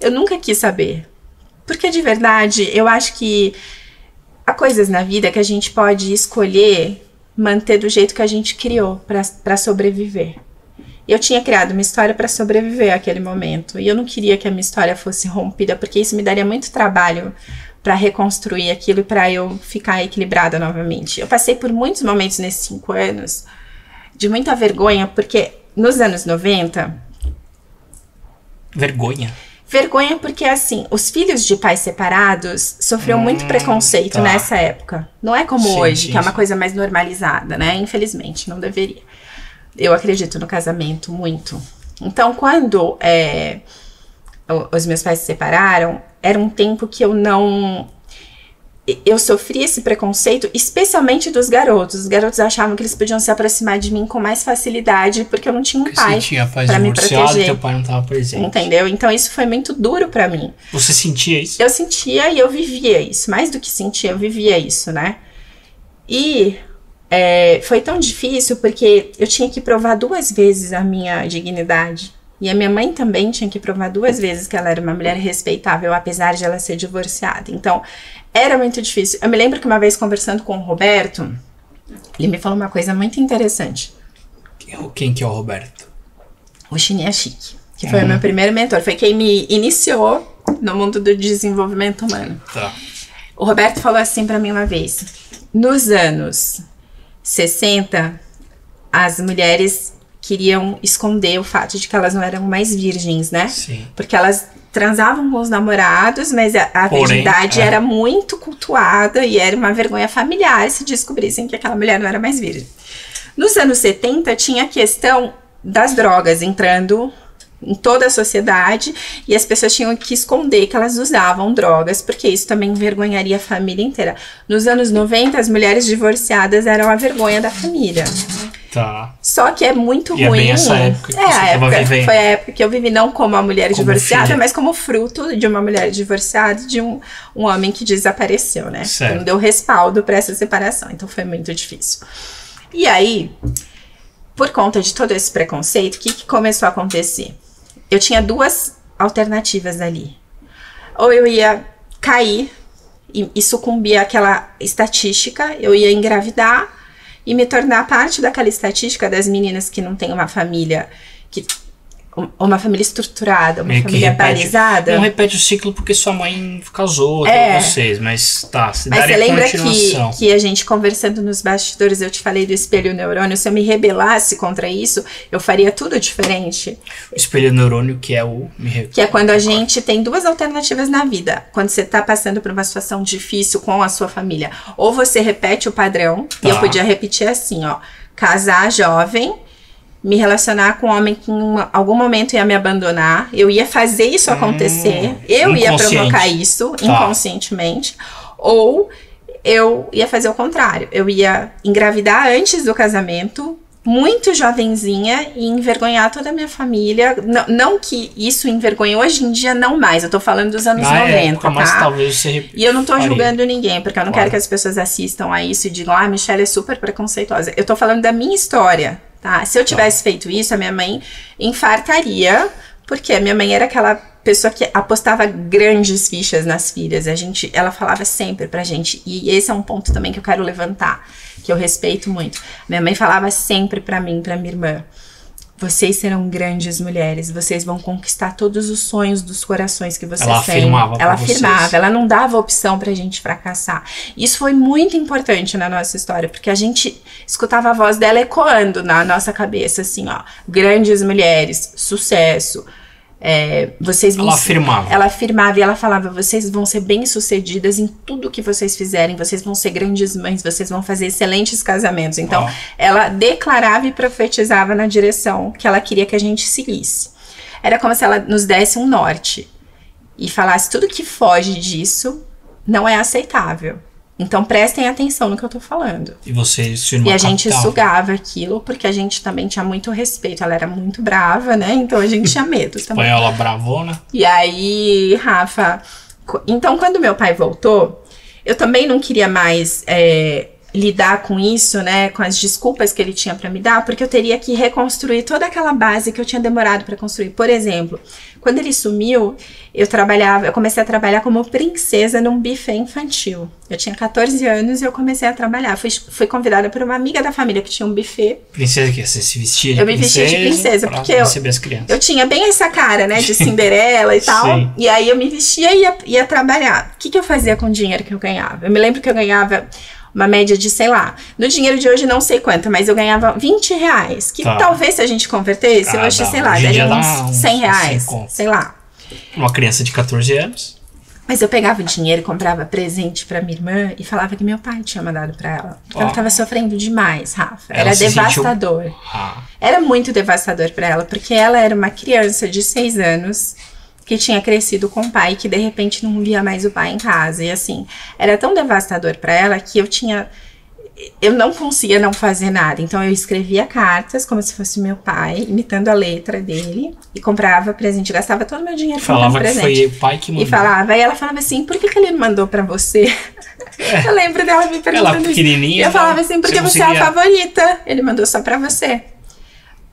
S2: eu nunca quis saber. Porque de verdade, eu acho que há coisas na vida que a gente pode escolher manter do jeito que a gente criou pra sobreviver. Eu tinha criado uma história pra sobreviver àquele momento. E eu não queria que a minha história fosse rompida, porque isso me daria muito trabalho para reconstruir aquilo e para eu ficar equilibrada novamente. Eu passei por muitos momentos nesses 5 anos de muita vergonha, porque nos anos 90...
S1: Vergonha
S2: porque, assim, os filhos de pais separados sofriam muito preconceito nessa época. Não é como hoje, que é uma coisa mais normalizada, né? Infelizmente, não deveria. Eu acredito no casamento muito. Então, quando os meus pais se separaram, era um tempo que eu sofri esse preconceito, especialmente dos garotos. Os garotos achavam que eles podiam se aproximar de mim com mais facilidade, porque eu não tinha um pai pra me proteger.
S1: Teu pai não estava presente.
S2: Entendeu? Então isso foi muito duro pra mim.
S1: Você sentia isso?
S2: Eu sentia e eu vivia isso. Mais do que sentia, eu vivia isso, né? E foi tão difícil porque eu tinha que provar 2 vezes a minha dignidade. E a minha mãe também tinha que provar 2 vezes que ela era uma mulher respeitável, apesar de ela ser divorciada. Então, era muito difícil. Eu me lembro que uma vez conversando com o Roberto, ele me falou uma coisa muito interessante.
S1: Quem que é o Roberto?
S2: O Chiniachik, que foi o meu primeiro mentor. Foi quem me iniciou no mundo do desenvolvimento humano.
S1: Tá.
S2: O Roberto falou assim pra mim uma vez. Nos anos 60, as mulheres queriam esconder o fato de que elas não eram mais virgens, né?
S1: Sim.
S2: Porque elas transavam com os namorados, mas a virgindade era muito cultuada e era uma vergonha familiar se descobrissem que aquela mulher não era mais virgem. Nos anos 70, tinha a questão das drogas entrando em toda a sociedade e as pessoas tinham que esconder que elas usavam drogas, porque isso também envergonharia a família inteira. Nos anos 90, as mulheres divorciadas eram a vergonha da família.
S1: Tá.
S2: Só que é muito ruim.
S1: É bem essa época que você tava vivendo.
S2: Foi a época que eu vivi não como uma mulher divorciada, filha, mas como fruto de uma mulher divorciada, de um homem que desapareceu, né?
S1: Certo.
S2: Não deu respaldo para essa separação. Então foi muito difícil. E aí, por conta de todo esse preconceito, o que começou a acontecer? Eu tinha 2 alternativas ali. Ou eu ia cair e sucumbir àquela estatística, eu ia engravidar e me tornar parte daquela estatística das meninas que não têm uma família, uma família estruturada, uma família balizada.
S1: Não repete o ciclo porque sua mãe casou com vocês, mas tá, se
S2: mas
S1: daria
S2: você lembra
S1: continuação.
S2: que a gente conversando nos bastidores, eu te falei do espelho neurônio, se eu me rebelasse contra isso, eu faria tudo diferente.
S1: O espelho neurônio que é
S2: que é quando a gente tem 2 alternativas na vida, quando você tá passando por uma situação difícil com a sua família, ou você repete o padrão, e eu podia repetir assim, ó, casar jovem, me relacionar com um homem que em algum momento ia me abandonar, eu ia fazer isso acontecer, eu ia provocar isso inconscientemente, ou eu ia fazer o contrário, eu ia engravidar antes do casamento, muito jovenzinha, e envergonhar toda a minha família. Não que isso envergonhe hoje em dia, não mais, eu tô falando dos anos 90,
S1: época, mas talvez você
S2: e eu não tô julgando ninguém, porque eu não quero que as pessoas assistam a isso e digam, a Michelle é super preconceituosa. Eu tô falando da minha história. Tá? Se eu tivesse feito isso, a minha mãe infartaria, porque a minha mãe era aquela pessoa que apostava grandes fichas nas filhas. Ela falava sempre pra gente, e esse é um ponto também que eu quero levantar, que eu respeito muito. Minha mãe falava sempre pra mim, pra minha irmã, vocês serão grandes mulheres, vocês vão conquistar todos os sonhos dos corações que vocês têm. Ela afirmava, ela não dava opção pra gente fracassar. Isso foi muito importante na nossa história, porque a gente escutava a voz dela ecoando na nossa cabeça, assim, ó, grandes mulheres, sucesso. Ela afirmava e ela falava, vocês vão ser bem-sucedidas em tudo que vocês fizerem, vocês vão ser grandes mães, vocês vão fazer excelentes casamentos. Então, ela declarava e profetizava na direção que ela queria que a gente seguisse. Era como se ela nos desse um norte e falasse, tudo que foge disso não é aceitável. Então, prestem atenção no que eu tô falando.
S1: E vocês
S2: E a gente sugava aquilo, porque a gente também tinha muito respeito. Ela era muito brava, né? Então, a gente tinha medo também.
S1: Espanhola bravona.
S2: E aí, Rafa... Então, quando meu pai voltou, eu também não queria mais lidar com isso, né? Com as desculpas que ele tinha pra me dar, porque eu teria que reconstruir toda aquela base que eu tinha demorado pra construir. Por exemplo, quando ele sumiu, eu comecei a trabalhar como princesa num buffet infantil. Eu tinha 14 anos e eu comecei a trabalhar. Fui convidada por uma amiga da família que tinha um buffet.
S1: Princesa que você se vestia de
S2: princesa? Eu me vestia de princesa, porque
S1: receber as crianças.
S2: Eu tinha bem essa cara, né, de Cinderela e tal.
S1: Sim.
S2: E aí eu me vestia e ia trabalhar. O que eu fazia com o dinheiro que eu ganhava? Eu me lembro que eu ganhava uma média de, sei lá, no dinheiro de hoje não sei quanto, mas eu ganhava R$20, que talvez se a gente convertesse, hoje, sei lá, daria uns R$100, sei lá.
S1: Uma criança de 14 anos.
S2: Mas eu pegava o dinheiro e comprava presente pra minha irmã e falava que meu pai tinha mandado pra ela. Porque ela tava sofrendo demais, Rafa. Era devastador. Era muito devastador pra ela, porque ela era uma criança de 6 anos que tinha crescido com o pai, que de repente não via mais o pai em casa. E assim, era tão devastador pra ela que eu não conseguia não fazer nada. Então eu escrevia cartas como se fosse meu pai, imitando a letra dele, e comprava presente, gastava todo o meu dinheiro comprando presente.
S1: Falava que foi o pai que mandou.
S2: E ela falava assim, por que ele não mandou pra você? Eu lembro dela me perguntando
S1: pequenininha,
S2: isso. Eu falava assim, porque você é a favorita. Ele mandou só pra você.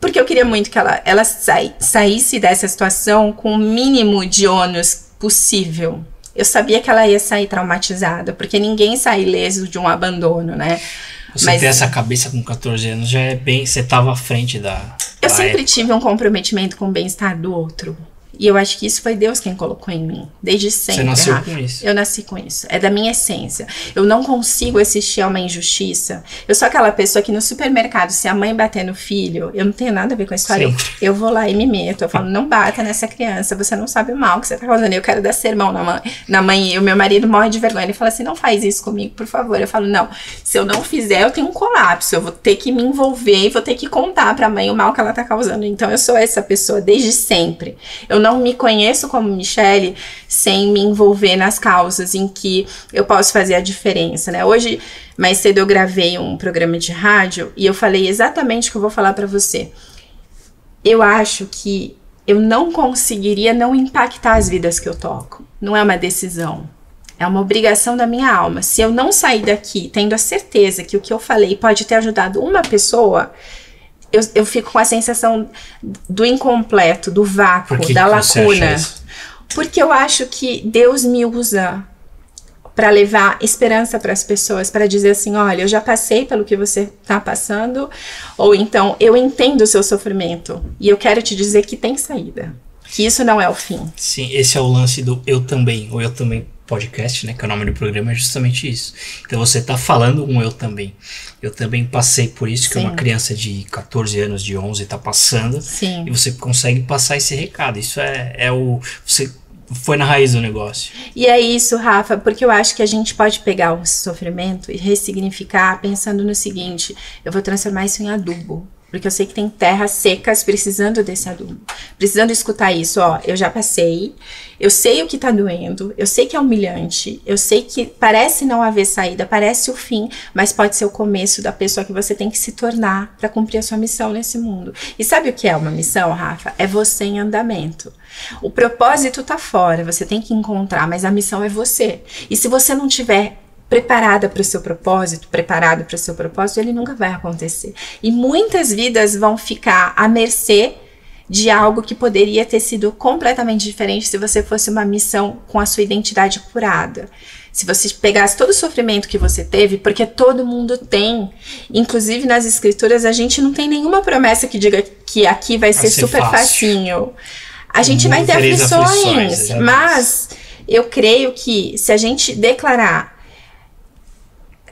S2: Porque eu queria muito que ela saísse dessa situação com o mínimo de ônus possível. Eu sabia que ela ia sair traumatizada, porque ninguém sai ileso de um abandono, né?
S1: Você ter essa cabeça com 14 anos já é bem... Você estava à frente da
S2: Eu sempre tive um comprometimento com o bem-estar do outro. E eu acho que isso foi Deus quem colocou em mim. Desde sempre.
S1: Você nasceu com isso?
S2: Eu nasci com isso. É da minha essência. Eu não consigo assistir a uma injustiça. Eu sou aquela pessoa que no supermercado, se a mãe bater no filho, eu não tenho nada a ver com a história. Eu vou lá e me meto. Eu falo, não bata nessa criança. Você não sabe o mal que você tá causando. Eu quero dar sermão na mãe. E o meu marido morre de vergonha. Ele fala assim, não faz isso comigo, por favor. Eu falo, não. Se eu não fizer, eu tenho um colapso. Eu vou ter que me envolver e vou ter que contar pra mãe o mal que ela tá causando. Então, eu sou essa pessoa desde sempre. Eu não me conheço como Michele sem me envolver nas causas em que eu posso fazer a diferença, né? Hoje, mais cedo, eu gravei um programa de rádio e eu falei exatamente o que eu vou falar pra você. Eu acho que eu não conseguiria não impactar as vidas que eu toco. Não é uma decisão. É uma obrigação da minha alma. Se eu não sair daqui tendo a certeza que o que eu falei pode ter ajudado uma pessoa... Eu fico com a sensação do incompleto, do vácuo, da lacuna. Porque eu acho que Deus me usa para levar esperança para as pessoas, para dizer assim, olha, eu já passei pelo que você está passando, ou então, eu entendo o seu sofrimento, e eu quero te dizer que tem saída, que isso não é o fim.
S1: Sim, esse é o lance do Eu Também, ou Eu Também podcast, né, que é o nome do programa, é justamente isso. Então você tá falando um eu também. Eu também passei por isso, que uma criança de 14 anos, de 11, tá passando.
S2: Sim.
S1: E você consegue passar esse recado. Isso você foi na raiz do negócio.
S2: E é isso, Rafa, porque eu acho que a gente pode pegar o sofrimento e ressignificar pensando no seguinte, eu vou transformar isso em adubo. Porque eu sei que tem terras secas precisando desse adubo. Precisando escutar isso, ó. Eu já passei. Eu sei o que tá doendo. Eu sei que é humilhante. Eu sei que parece não haver saída. Parece o fim. Mas pode ser o começo da pessoa que você tem que se tornar para cumprir a sua missão nesse mundo. E sabe o que é uma missão, Rafa? É você em andamento. O propósito tá fora. Você tem que encontrar. Mas a missão é você. E se você não tiver preparado para o seu propósito, ele nunca vai acontecer. E muitas vidas vão ficar à mercê de algo que poderia ter sido completamente diferente se você fosse uma missão com a sua identidade curada. Se você pegasse todo o sofrimento que você teve, porque todo mundo tem, inclusive nas escrituras, a gente não tem nenhuma promessa que diga que aqui vai ser super facinho. A gente vai ter aflições, mas eu creio que se a gente declarar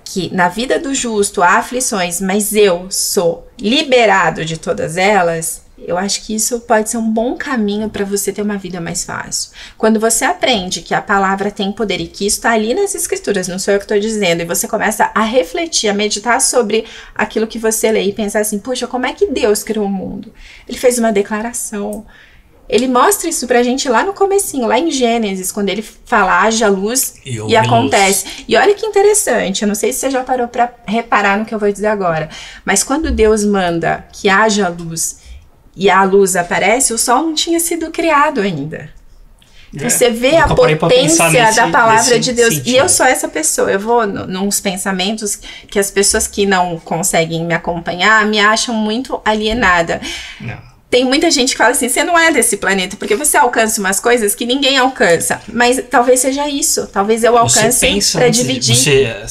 S2: que na vida do justo há aflições, mas eu sou liberado de todas elas, eu acho que isso pode ser um bom caminho para você ter uma vida mais fácil. Quando você aprende que a palavra tem poder e que isso está ali nas escrituras, não sou eu que estou dizendo, e você começa a refletir, a meditar sobre aquilo que você lê e pensar assim, puxa, como é que Deus criou o mundo? Ele fez uma declaração. Ele mostra isso pra gente lá no comecinho, lá em Gênesis, quando ele fala, haja luz e acontece. Luz. E olha que interessante, eu não sei se você já parou pra reparar no que eu vou dizer agora, mas quando Deus manda que haja luz e a luz aparece, o sol não tinha sido criado ainda. Você vê a potência da palavra de Deus. Sentido. E eu sou essa pessoa. Eu vou nos pensamentos que as pessoas que não conseguem me acompanhar me acham muito alienada.
S1: Não.
S2: Tem muita gente que fala assim, você não é desse planeta, porque você alcança umas coisas que ninguém alcança. Mas talvez seja isso. Talvez eu alcance para dividir.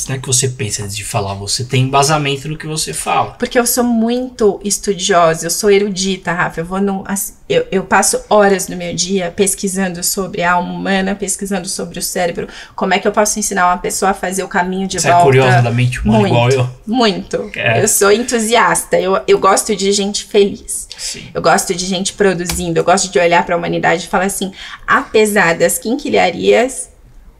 S1: Não é que você pensa antes de falar, você tem embasamento no que você fala.
S2: Porque eu sou muito estudiosa, eu sou erudita, Rafa. Eu passo horas no meu dia pesquisando sobre a alma humana, pesquisando sobre o cérebro. Como é que eu posso ensinar uma pessoa a fazer o caminho de volta?
S1: Você é curiosa da mente humana igual eu?
S2: Muito. Eu sou entusiasta. Eu gosto de gente feliz.
S1: Sim.
S2: Eu gosto de gente produzindo. Eu gosto de olhar para a humanidade e falar assim, apesar das quinquilharias,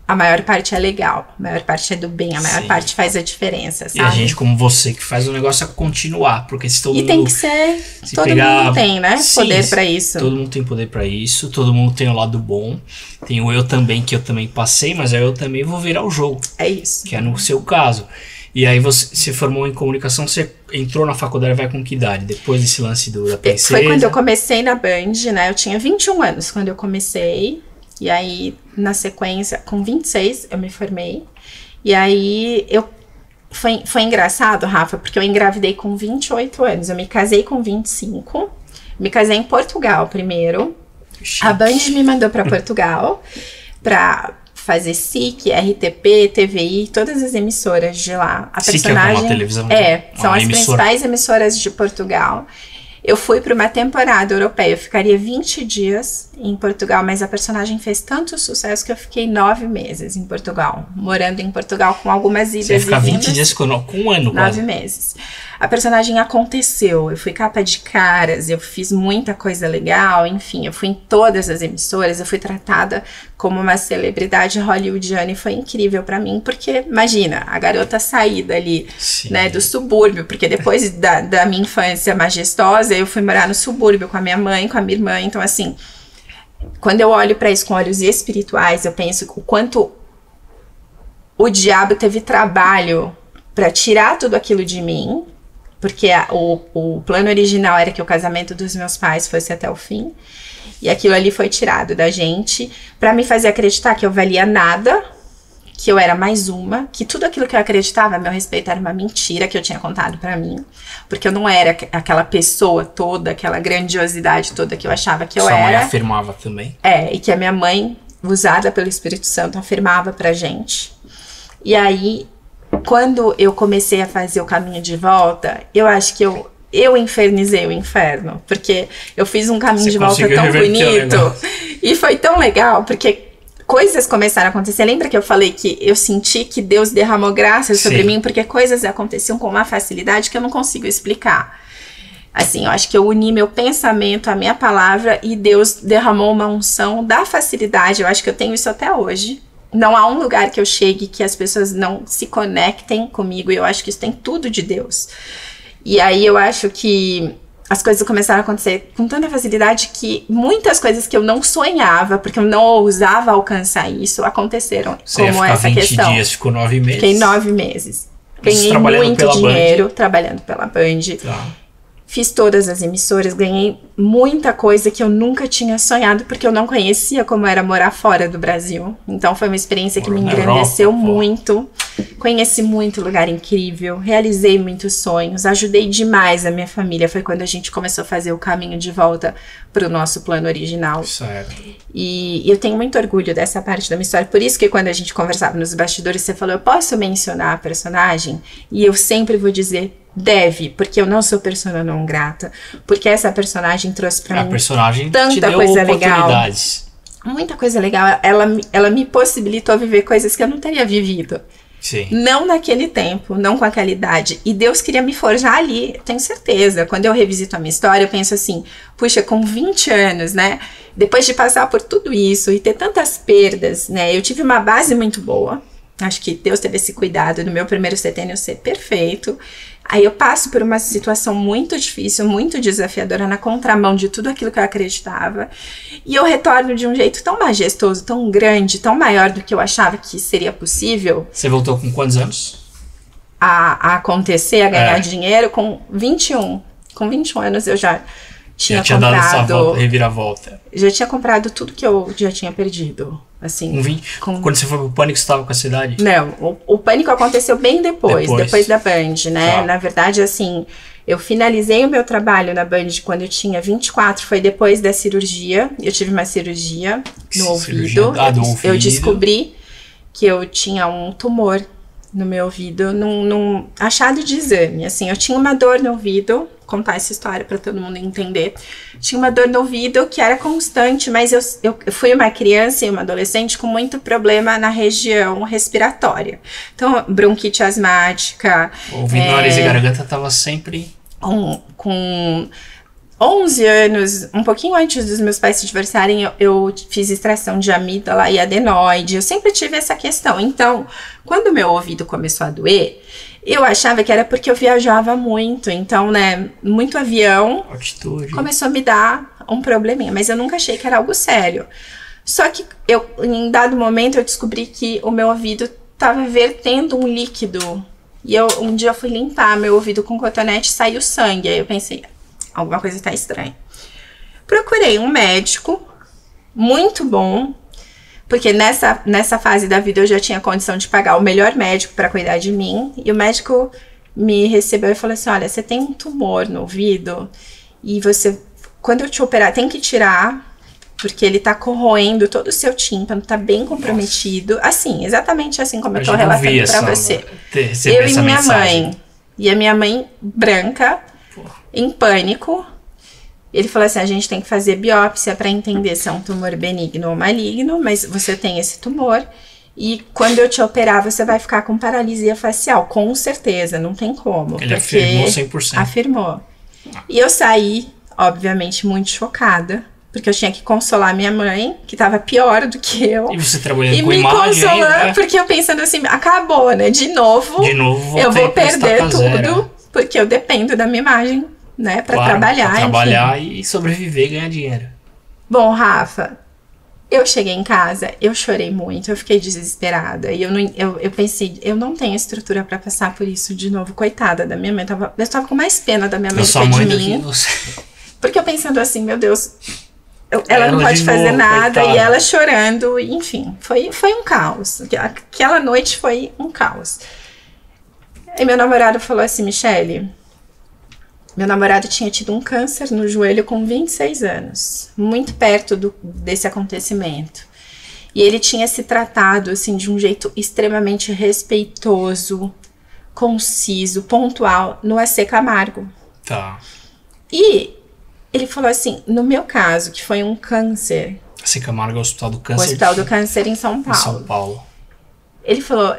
S2: a maior parte é legal, a maior parte é do bem, a maior parte faz a diferença, sabe?
S1: E a gente como você que faz o negócio a continuar, porque se todo mundo...
S2: E tem que ser, todo mundo tem, né? Poder pra isso.
S1: Todo mundo tem poder pra isso, todo mundo tem o lado bom, tem o eu também, que eu também passei, mas aí eu também vou virar o jogo.
S2: É isso.
S1: Que é no seu caso. E aí você se formou em comunicação, você entrou na faculdade, vai com que idade? Depois desse lance da princesa?
S2: Foi quando eu comecei na Band, né? Eu tinha 21 anos quando eu comecei. E aí, na sequência, com 26, eu me formei. E aí, foi engraçado, Rafa, porque eu engravidei com 28 anos. Eu me casei com 25. Me casei em Portugal primeiro. Chique. A Band me mandou para Portugal para fazer SIC, RTP, TVI, todas as emissoras de lá. A personagem,
S1: SIC é uma televisão?
S2: São as principais emissoras de Portugal. Eu fui para uma temporada europeia, eu ficaria 20 dias em Portugal, mas a personagem fez tanto sucesso que eu fiquei 9 meses em Portugal, morando em Portugal com algumas idas e vindas.
S1: Você ia ficar 20 dias com um ano quase.
S2: 9 meses. A personagem aconteceu, eu fui capa de caras, eu fiz muita coisa legal, enfim, eu fui em todas as emissoras, eu fui tratada como uma celebridade hollywoodiana e foi incrível pra mim, porque imagina, a garota saída ali, né, do subúrbio, porque depois da minha infância majestosa, eu fui morar no subúrbio com a minha mãe, com a minha irmã, então assim, quando eu olho pra isso com olhos espirituais, eu penso o quanto o diabo teve trabalho pra tirar tudo aquilo de mim, porque o plano original era que o casamento dos meus pais fosse até o fim. E aquilo ali foi tirado da gente pra me fazer acreditar que eu valia nada, que eu era mais uma, que tudo aquilo que eu acreditava a meu respeito era uma mentira que eu tinha contado pra mim. Porque eu não era aquela pessoa toda, aquela grandiosidade toda que eu achava que eu era. Sua mãe
S1: afirmava também.
S2: E que a minha mãe, usada pelo Espírito Santo, afirmava pra gente. E aí, quando eu comecei a fazer o caminho de volta, eu acho que eu infernizei o inferno, porque eu fiz um caminho de volta tão bonito e foi tão legal, porque coisas começaram a acontecer. Lembra que eu falei que eu senti que Deus derramou graça sobre mim, porque coisas aconteciam com uma facilidade que eu não consigo explicar. Assim, eu acho que eu uni meu pensamento à minha palavra e Deus derramou uma unção da facilidade. Eu acho que eu tenho isso até hoje. Não há um lugar que eu chegue que as pessoas não se conectem comigo. E eu acho que isso tem tudo de Deus. E aí eu acho que as coisas começaram a acontecer com tanta facilidade que muitas coisas que eu não sonhava, porque eu não ousava alcançar isso, aconteceram.
S1: Você como essa 20 questão. 20 dias, ficou 9 meses.
S2: Fiquei 9 meses. Ganhei muito dinheiro trabalhando pela Band. Tá. Fiz todas as emissoras, ganhei muita coisa que eu nunca tinha sonhado, porque eu não conhecia como era morar fora do Brasil. Então foi uma experiência que me engrandeceu muito. Conheci muito lugar incrível, realizei muitos sonhos, ajudei demais a minha família. Foi quando a gente começou a fazer o caminho de volta para o nosso plano original.
S1: Certo.
S2: E eu tenho muito orgulho dessa parte da minha história. Por isso que quando a gente conversava nos bastidores, você falou, eu posso mencionar a personagem? E eu sempre vou dizer, deve, porque eu não sou persona não grata, porque essa personagem trouxe pra mim
S1: personagem
S2: tanta
S1: te deu
S2: coisa legal,
S1: muita
S2: coisa legal. Ela me possibilitou viver coisas que eu não teria vivido.
S1: Sim.
S2: Não naquele tempo, não com aquela idade. E Deus queria me forjar ali, tenho certeza. Quando eu revisito a minha história, eu penso assim, puxa, com 20 anos, né? Depois de passar por tudo isso e ter tantas perdas, né? Eu tive uma base muito boa. Acho que Deus teve esse cuidado do meu primeiro setênio ser perfeito. Aí eu passo por uma situação muito difícil, muito desafiadora, na contramão de tudo aquilo que eu acreditava. E eu retorno de um jeito tão majestoso, tão grande, tão maior do que eu achava que seria possível.
S1: Você voltou com quantos anos?
S2: A acontecer, a ganhar dinheiro com 21. Com 21 anos eu já tinha comprado...
S1: dado essa volta, reviravolta.
S2: Já tinha comprado tudo que eu já tinha perdido. Assim,
S1: Quando você foi pro Pânico, você estava com a cidade?
S2: Não, o Pânico aconteceu bem depois da Band, né? Tá. Na verdade, assim, eu finalizei o meu trabalho na Band quando eu tinha 24, foi depois da cirurgia. Eu tive uma cirurgia no ouvido. Eu descobri que eu tinha um tumor no meu ouvido, num achado de exame. Assim, eu tinha uma dor no ouvido, contar essa história para todo mundo entender. Tinha uma dor no ouvido que era constante, mas eu fui uma criança e uma adolescente com muito problema na região respiratória. Então, bronquite asmática.
S1: Ouvido, nariz e garganta tava sempre...
S2: Com 11 anos, um pouquinho antes dos meus pais se divorciarem, eu fiz extração de amígdala e adenoide. Eu sempre tive essa questão. Então, quando meu ouvido começou a doer, eu achava que era porque eu viajava muito. Então, né, muito avião,
S1: altitude,
S2: começou a me dar um probleminha. Mas eu nunca achei que era algo sério. Só que em dado momento, eu descobri que o meu ouvido estava vertendo um líquido. E um dia eu fui limpar meu ouvido com cotonete e saiu sangue. Aí eu pensei, alguma coisa tá estranha. Procurei um médico muito bom, Porque nessa fase da vida eu já tinha condição de pagar o melhor médico para cuidar de mim. E o médico me recebeu e falou assim, olha, você tem um tumor no ouvido e você, quando eu te operar, tem que tirar, porque ele tá corroendo todo o seu tímpano, tá bem comprometido. Nossa. Assim, exatamente assim como eu tô relatando pra você. Eu e minha mãe. E a minha mãe branca, em pânico. Ele falou assim, a gente tem que fazer biópsia para entender se é um tumor benigno ou maligno, mas você tem esse tumor e quando eu te operar você vai ficar com paralisia facial, com certeza, não tem como.
S1: Ele afirmou 100%.
S2: Afirmou. E eu saí, obviamente, muito chocada, porque eu tinha que consolar minha mãe, que tava pior do que eu.
S1: E você trabalhando com
S2: imagem. E me consolando,
S1: né?
S2: Porque eu pensando assim, acabou, né? De novo eu vou perder tudo, zero. Porque eu dependo da minha imagem, né? Pra trabalhar.
S1: Pra trabalhar e sobreviver e ganhar dinheiro.
S2: Bom, Rafa, eu cheguei em casa, eu chorei muito, eu fiquei desesperada. E eu pensei, eu não tenho estrutura pra passar por isso de novo. Coitada da minha mãe. Eu tava com mais pena da minha mãe do que de mim. Porque eu pensando assim, meu Deus... Ela não pode fazer nada, coitada. E ela chorando, enfim, foi um caos. Aquela noite foi um caos. E meu namorado falou assim, Michele, meu namorado tinha tido um câncer no joelho com 26 anos, muito perto desse acontecimento. E ele tinha se tratado assim de um jeito extremamente respeitoso, conciso, pontual no AC Camargo.
S1: Tá.
S2: E ele falou assim, no meu caso, que foi um câncer...
S1: AC Camargo é o Hospital do Câncer.
S2: O Hospital do Câncer em São Paulo.
S1: Em São Paulo.
S2: Ele falou,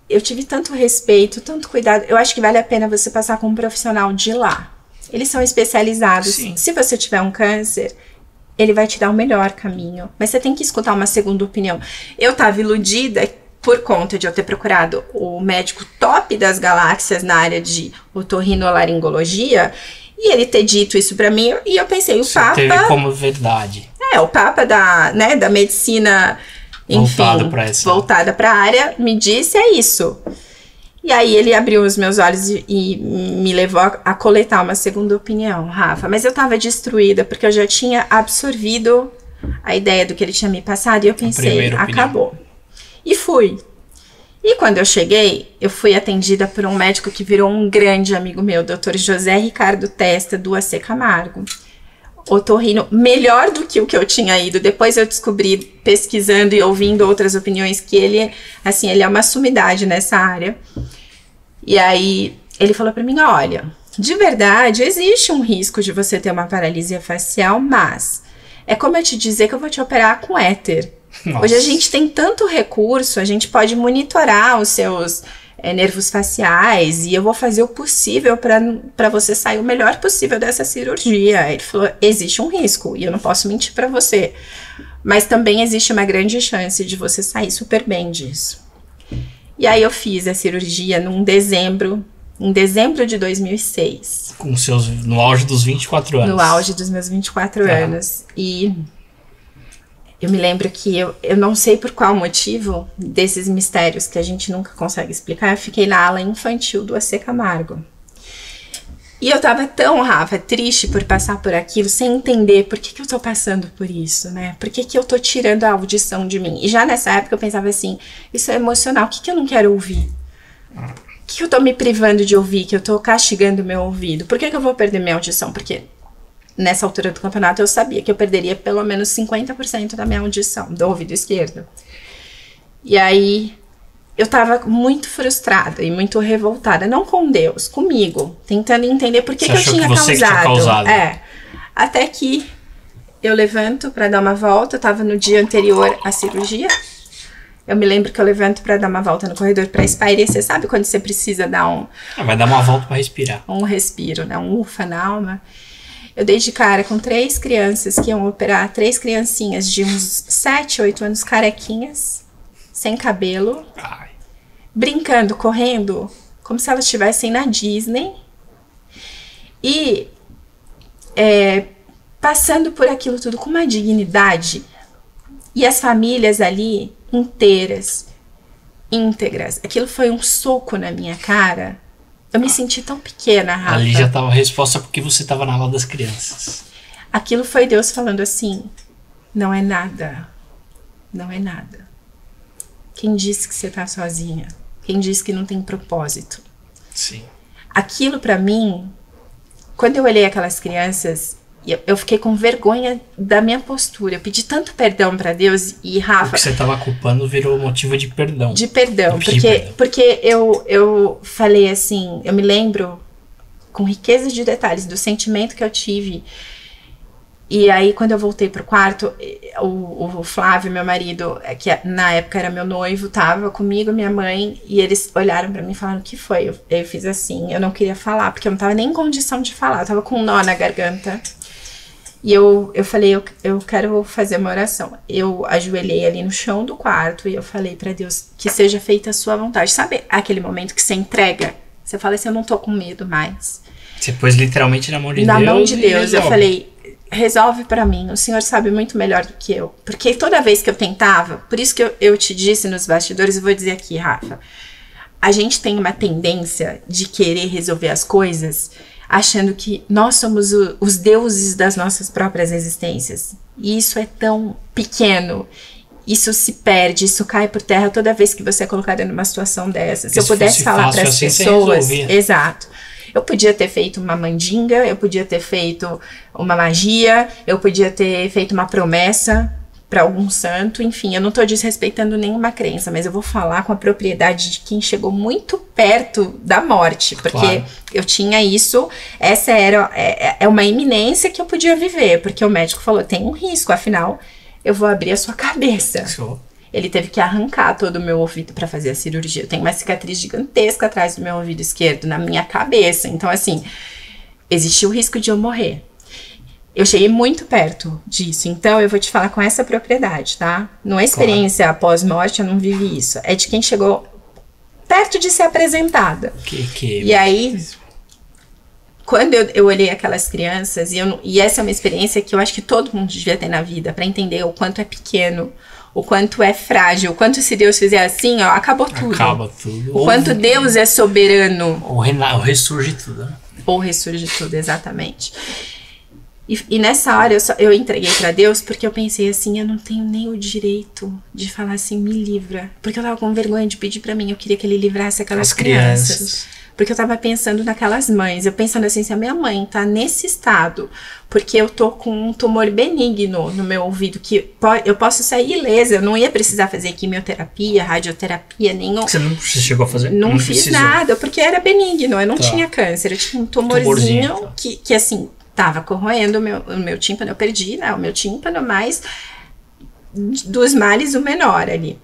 S2: eu tive tanto respeito, tanto cuidado, eu acho que vale a pena você passar com um profissional de lá. Eles são especializados. Sim. Se você tiver um câncer, ele vai te dar o melhor caminho. Mas você tem que escutar uma segunda opinião. Eu tava iludida por conta de eu ter procurado o médico top das galáxias na área de otorrinolaringologia... E ele ter dito isso pra mim, e eu pensei, o Papa...
S1: teve como verdade.
S2: O Papa da medicina, enfim, voltada pra área, me disse, é isso. E aí ele abriu os meus olhos e me levou a coletar uma segunda opinião, Rafa. Mas eu tava destruída, porque eu já tinha absorvido a ideia do que ele tinha me passado, e eu pensei, acabou. E fui. E quando eu cheguei, eu fui atendida por um médico que virou um grande amigo meu, Dr. José Ricardo Testa, do AC Camargo. Otorrino, melhor do que o que eu tinha ido. Depois eu descobri, pesquisando e ouvindo outras opiniões, que ele, assim, ele é uma sumidade nessa área. E aí, ele falou pra mim, olha, de verdade, existe um risco de você ter uma paralisia facial, mas é como eu te dizer que eu vou te operar com éter. Nossa. Hoje a gente tem tanto recurso, a gente pode monitorar os seus nervos faciais e eu vou fazer o possível para você sair o melhor possível dessa cirurgia. Ele falou, existe um risco e eu não posso mentir para você, mas também existe uma grande chance de você sair super bem disso. E aí eu fiz a cirurgia em dezembro de 2006.
S1: No auge dos 24 anos.
S2: No auge dos meus 24 anos. E... eu me lembro que eu não sei por qual motivo desses mistérios que a gente nunca consegue explicar, eu fiquei na ala infantil do AC Camargo. E eu tava tão, Rafa, triste por passar por aquilo, sem entender por que eu tô passando por isso, né? Por que eu tô tirando a audição de mim? E já nessa época eu pensava assim, isso é emocional, o que eu não quero ouvir? O que eu tô me privando de ouvir, que eu tô castigando meu ouvido? Por que eu vou perder minha audição? Porque... nessa altura do campeonato eu sabia que eu perderia pelo menos 50% da minha audição, do ouvido esquerdo. E aí eu tava muito frustrada e muito revoltada, não com Deus, comigo, tentando entender por que eu tinha causado. Até que eu levanto pra dar uma volta, eu tava no dia anterior à cirurgia. Eu me lembro que eu levanto pra dar uma volta no corredor pra espairecer. Você sabe quando você precisa dar
S1: vai dar uma volta pra respirar.
S2: Um respiro, né? Um ufa na alma. Eu dei de cara com 3 crianças que iam operar, 3 criancinhas de uns 7, 8 anos, carequinhas, sem cabelo, brincando, correndo, como se elas estivessem na Disney. E passando por aquilo tudo com uma dignidade. E as famílias ali inteiras, íntegras. Aquilo foi um soco na minha cara. Eu me senti tão pequena, Rafa.
S1: Ali já tava a resposta porque você tava na aula das crianças.
S2: Aquilo foi Deus falando assim, não é nada. não é nada. Quem disse que você tá sozinha? Quem disse que não tem propósito?
S1: Sim.
S2: Aquilo pra mim, quando eu olhei aquelas crianças, eu fiquei com vergonha da minha postura. Eu pedi tanto perdão pra Deus e Rafa...
S1: O que você tava culpando virou motivo de perdão.
S2: De perdão, porque eu falei assim, eu me lembro com riqueza de detalhes do sentimento que eu tive. E aí, quando eu voltei pro quarto, o Flávio, meu marido, que na época era meu noivo, tava comigo, minha mãe, e eles olharam pra mim e falaram: o que foi? Eu fiz assim, eu não queria falar, porque eu não tava nem em condição de falar, eu tava com um nó na garganta. E eu falei, eu quero fazer uma oração. Eu ajoelhei ali no chão do quarto e eu falei pra Deus, que seja feita a sua vontade. Sabe aquele momento que você entrega? Você fala assim, eu não tô com medo mais.
S1: Você pôs literalmente na mão de Deus.
S2: Na mão de Deus, eu falei... Resolve pra mim, o Senhor sabe muito melhor do que eu. Porque toda vez que eu tentava, por isso que eu te disse nos bastidores, eu vou dizer aqui, Rafa, a gente tem uma tendência de querer resolver as coisas achando que nós somos os deuses das nossas próprias existências. E isso é tão pequeno, isso se perde, isso cai por terra toda vez que você é colocada numa situação dessa. Se eu pudesse falar para as pessoas... Exato. Eu podia ter feito uma mandinga, eu podia ter feito uma magia, eu podia ter feito uma promessa para algum santo, enfim, eu não tô desrespeitando nenhuma crença, mas eu vou falar com a propriedade de quem chegou muito perto da morte, porque claro, eu tinha isso, essa era uma iminência que eu podia viver, porque o médico falou, tem um risco, afinal, eu vou abrir a sua cabeça. Show. Ele teve que arrancar todo o meu ouvido para fazer a cirurgia. Eu tenho uma cicatriz gigantesca atrás do meu ouvido esquerdo, na minha cabeça. Então, assim, existia o risco de eu morrer. Eu cheguei muito perto disso. Então, eu vou te falar com essa propriedade, tá? Não é experiência pós-morte, eu não vivi isso. É de quem chegou perto de ser apresentada. E aí, quando eu olhei aquelas crianças, e essa é uma experiência que eu acho que todo mundo devia ter na vida, para entender o quanto é pequeno, o quanto é frágil, o quanto se Deus fizer assim, ó, acabou tudo.
S1: Acaba tudo.
S2: O quanto Deus é soberano.
S1: Ou ressurge tudo, né?
S2: Ou ressurge tudo, exatamente. E nessa hora eu entreguei pra Deus porque eu pensei assim, eu não tenho nem o direito de falar assim, me livra. Porque eu tava com vergonha de pedir pra mim, eu queria que ele livrasse aquelas crianças. Porque eu tava pensando naquelas mães, eu pensando assim, se a minha mãe tá nesse estado, porque eu tô com um tumor benigno no meu ouvido, que eu posso sair ilesa, eu não ia precisar fazer quimioterapia, radioterapia, nenhum.
S1: Você chegou a fazer?
S2: Não fiz nada, porque era benigno, eu não tinha câncer, eu tinha um tumorzinho que assim, tava corroendo o meu tímpano, eu perdi, né, o meu tímpano, mas dos males o menor ali.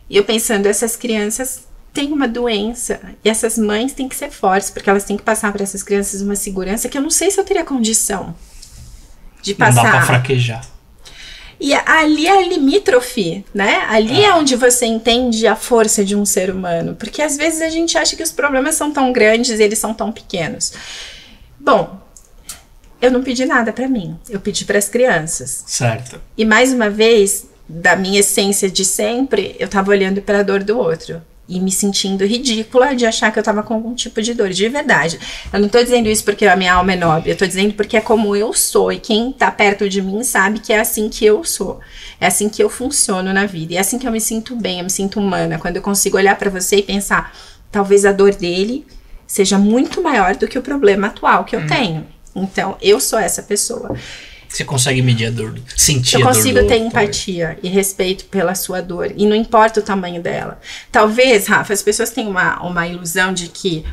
S2: E eu pensando, essas crianças tem uma doença, e essas mães têm que ser fortes, porque elas têm que passar para essas crianças uma segurança que eu não sei se eu teria condição de passar.
S1: Não dá pra fraquejar.
S2: E ali é a limítrofe, né? Ali é onde você entende a força de um ser humano, porque às vezes a gente acha que os problemas são tão grandes e eles são tão pequenos. Bom, eu não pedi nada para mim, eu pedi para as crianças.
S1: Certo.
S2: E mais uma vez, da minha essência de sempre, eu tava olhando para a dor do outro. E me sentindo ridícula de achar que eu tava com algum tipo de dor, de verdade. Eu não tô dizendo isso porque a minha alma é nobre, eu tô dizendo porque é como eu sou. E quem tá perto de mim sabe que é assim que eu sou. É assim que eu funciono na vida. E é assim que eu me sinto bem, eu me sinto humana. Quando eu consigo olhar pra você e pensar, talvez a dor dele seja muito maior do que o problema atual que eu tenho. Então, eu sou essa pessoa.
S1: Você consegue medir a dor, sentir a dor do outro. Eu
S2: consigo ter empatia e respeito pela sua dor. E não importa o tamanho dela. Talvez, Rafa, as pessoas têm uma ilusão de que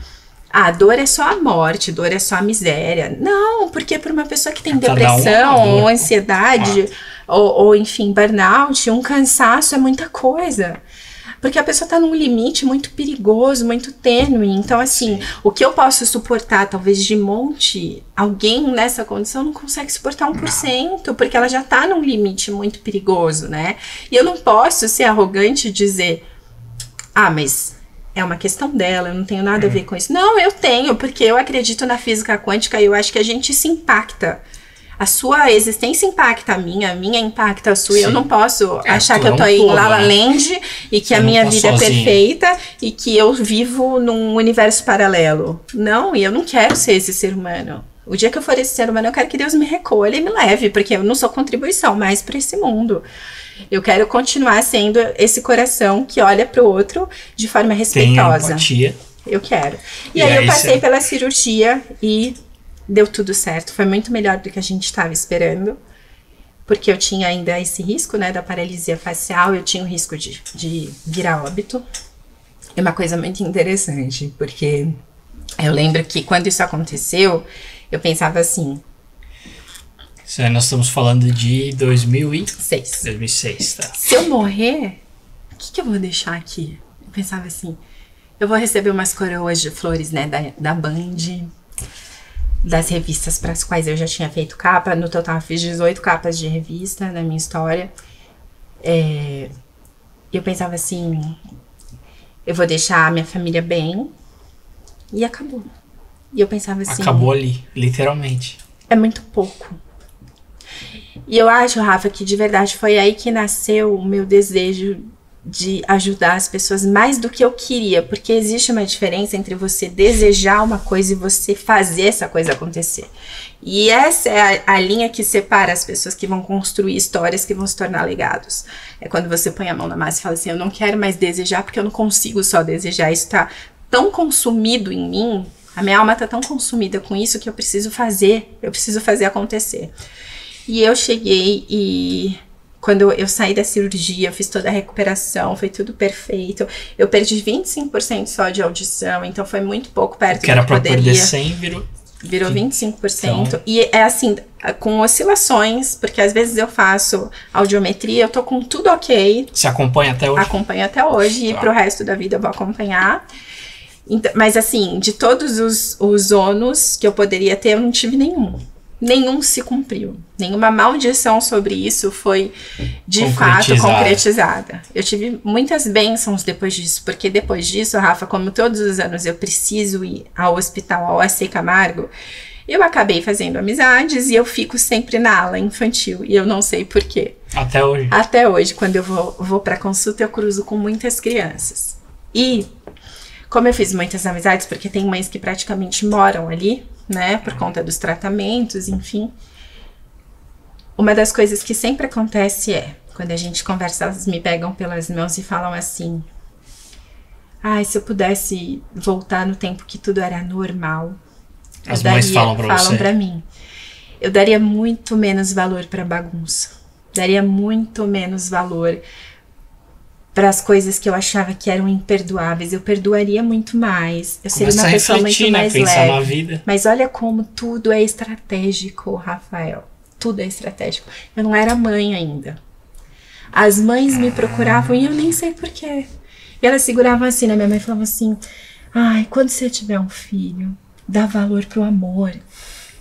S2: a dor é só a morte, dor é só a miséria. Não, porque para uma pessoa que tem depressão, ou ansiedade, ou enfim, burnout, um cansaço é muita coisa. Porque a pessoa tá num limite muito perigoso, muito tênue. Então, assim, o que eu posso suportar, talvez de monte, alguém nessa condição não consegue suportar 1%, porque ela já tá num limite muito perigoso, né? E eu não posso ser arrogante e dizer, mas é uma questão dela, eu não tenho nada a ver com isso. Não, eu tenho, porque eu acredito na física quântica e eu acho que a gente se impacta. A sua existência impacta a minha impacta a sua. Sim. Eu não posso achar que eu tô aí em La La Land e que a minha vida é perfeita e que eu vivo num universo paralelo. Não, e eu não quero ser esse ser humano. O dia que eu for esse ser humano, eu quero que Deus me recolha e me leve, porque eu não sou contribuição mais para esse mundo. Eu quero continuar sendo esse coração que olha para o outro de forma respeitosa.
S1: Tem empatia.
S2: Eu quero. E aí eu passei pela cirurgia e deu tudo certo. Foi muito melhor do que a gente estava esperando. Porque eu tinha ainda esse risco, né, da paralisia facial. Eu tinha o risco de vir a óbito. É uma coisa muito interessante, porque eu lembro que quando isso aconteceu, eu pensava assim...
S1: Nós estamos falando de 2006.
S2: 2006.
S1: 2006, tá.
S2: Se eu morrer, o que eu vou deixar aqui? Eu pensava assim, eu vou receber umas coroas de flores, né, da Band, das revistas para as quais eu já tinha feito capa. No total, eu fiz 18 capas de revista na minha história. Eu pensava assim, eu vou deixar a minha família bem, e acabou. E eu pensava assim...
S1: Acabou ali, literalmente.
S2: É muito pouco. E eu acho, Rafa, que de verdade foi aí que nasceu o meu desejo de ajudar as pessoas mais do que eu queria, porque existe uma diferença entre você desejar uma coisa e você fazer essa coisa acontecer. E essa é a linha que separa as pessoas que vão construir histórias que vão se tornar legados. É quando você põe a mão na massa e fala assim, eu não quero mais desejar porque eu não consigo só desejar, isso tá tão consumido em mim, a minha alma tá tão consumida com isso que eu preciso fazer acontecer. E eu cheguei e quando eu saí da cirurgia, eu fiz toda a recuperação, foi tudo perfeito. Eu perdi 25% só de audição, então foi muito pouco perto do que
S1: era pra
S2: poderia.
S1: Perder 100, virou
S2: 25%. Então... E é assim, com oscilações, porque às vezes eu faço audiometria, eu tô com tudo ok.
S1: Você acompanha até hoje?
S2: Acompanho até hoje, e pro resto da vida eu vou acompanhar. Então, mas assim, de todos os ônus que eu poderia ter, eu não tive nenhum. Nenhum se cumpriu. Nenhuma maldição sobre isso foi, de fato, concretizada. Eu tive muitas bênçãos depois disso, porque depois disso, Rafa, como todos os anos eu preciso ir ao hospital, ao AC Camargo, eu acabei fazendo amizades e eu fico sempre na ala infantil, e eu não sei por quê.
S1: Até hoje?
S2: Até hoje, quando eu vou pra consulta, eu cruzo com muitas crianças. E, como eu fiz muitas amizades, porque tem mães que praticamente moram ali, né, por conta dos tratamentos, enfim. Uma das coisas que sempre acontece é, quando a gente conversa, elas me pegam pelas mãos e falam assim, ai, se eu pudesse voltar no tempo que tudo era normal,
S1: as mães falam
S2: pra mim, eu daria muito menos valor pra bagunça, daria muito menos valor para as coisas que eu achava que eram imperdoáveis, eu perdoaria muito mais. Eu seria uma pessoa muito mais leve.
S1: Na vida.
S2: Mas olha como tudo é estratégico, Rafael. Tudo é estratégico. Eu não era mãe ainda. As mães me procuravam e eu nem sei porquê. E elas seguravam assim na minha mãe e falavam assim, ai, quando você tiver um filho, dá valor pro amor.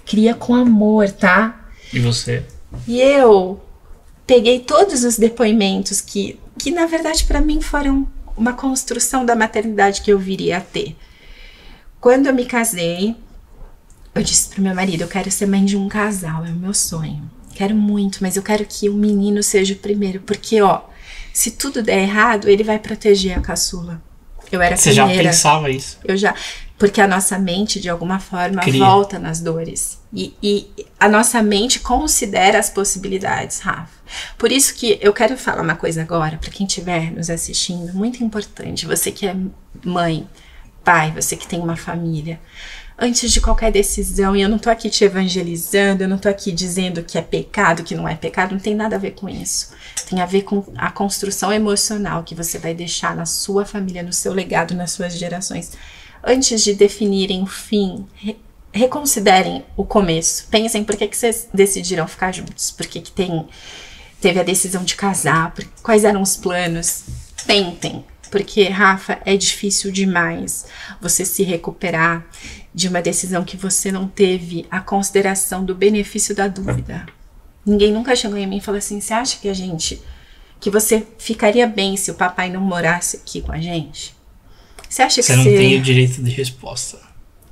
S2: Cria com amor, tá?
S1: E você?
S2: E eu peguei todos os depoimentos que na verdade para mim foram uma construção da maternidade que eu viria a ter. Quando eu me casei, eu disse pro meu marido, eu quero ser mãe de um casal, é o meu sonho. Quero muito, mas eu quero que o menino seja o primeiro, porque ó, se tudo der errado, ele vai proteger a caçula. Eu era a primeira.
S1: Você já pensava isso?
S2: Eu já, porque a nossa mente de alguma forma volta nas dores. E a nossa mente considera as possibilidades, Rafa. Por isso que eu quero falar uma coisa agora, para quem estiver nos assistindo, muito importante, você que é mãe, pai, você que tem uma família, antes de qualquer decisão, e eu não tô aqui te evangelizando, eu não tô aqui dizendo que é pecado, que não é pecado, não tem nada a ver com isso. Tem a ver com a construção emocional que você vai deixar na sua família, no seu legado, nas suas gerações. Antes de definirem o fim, reconsiderem o começo. Pensem por que vocês decidiram ficar juntos, por que teve a decisão de casar, quais eram os planos. Tentem, porque, Rafa, é difícil demais você se recuperar de uma decisão que você não teve a consideração do benefício da dúvida. Ninguém nunca chegou em mim e falou assim, você acha que você ficaria bem se o papai não morasse aqui com a gente? Você acha que
S1: você não tem o direito de resposta.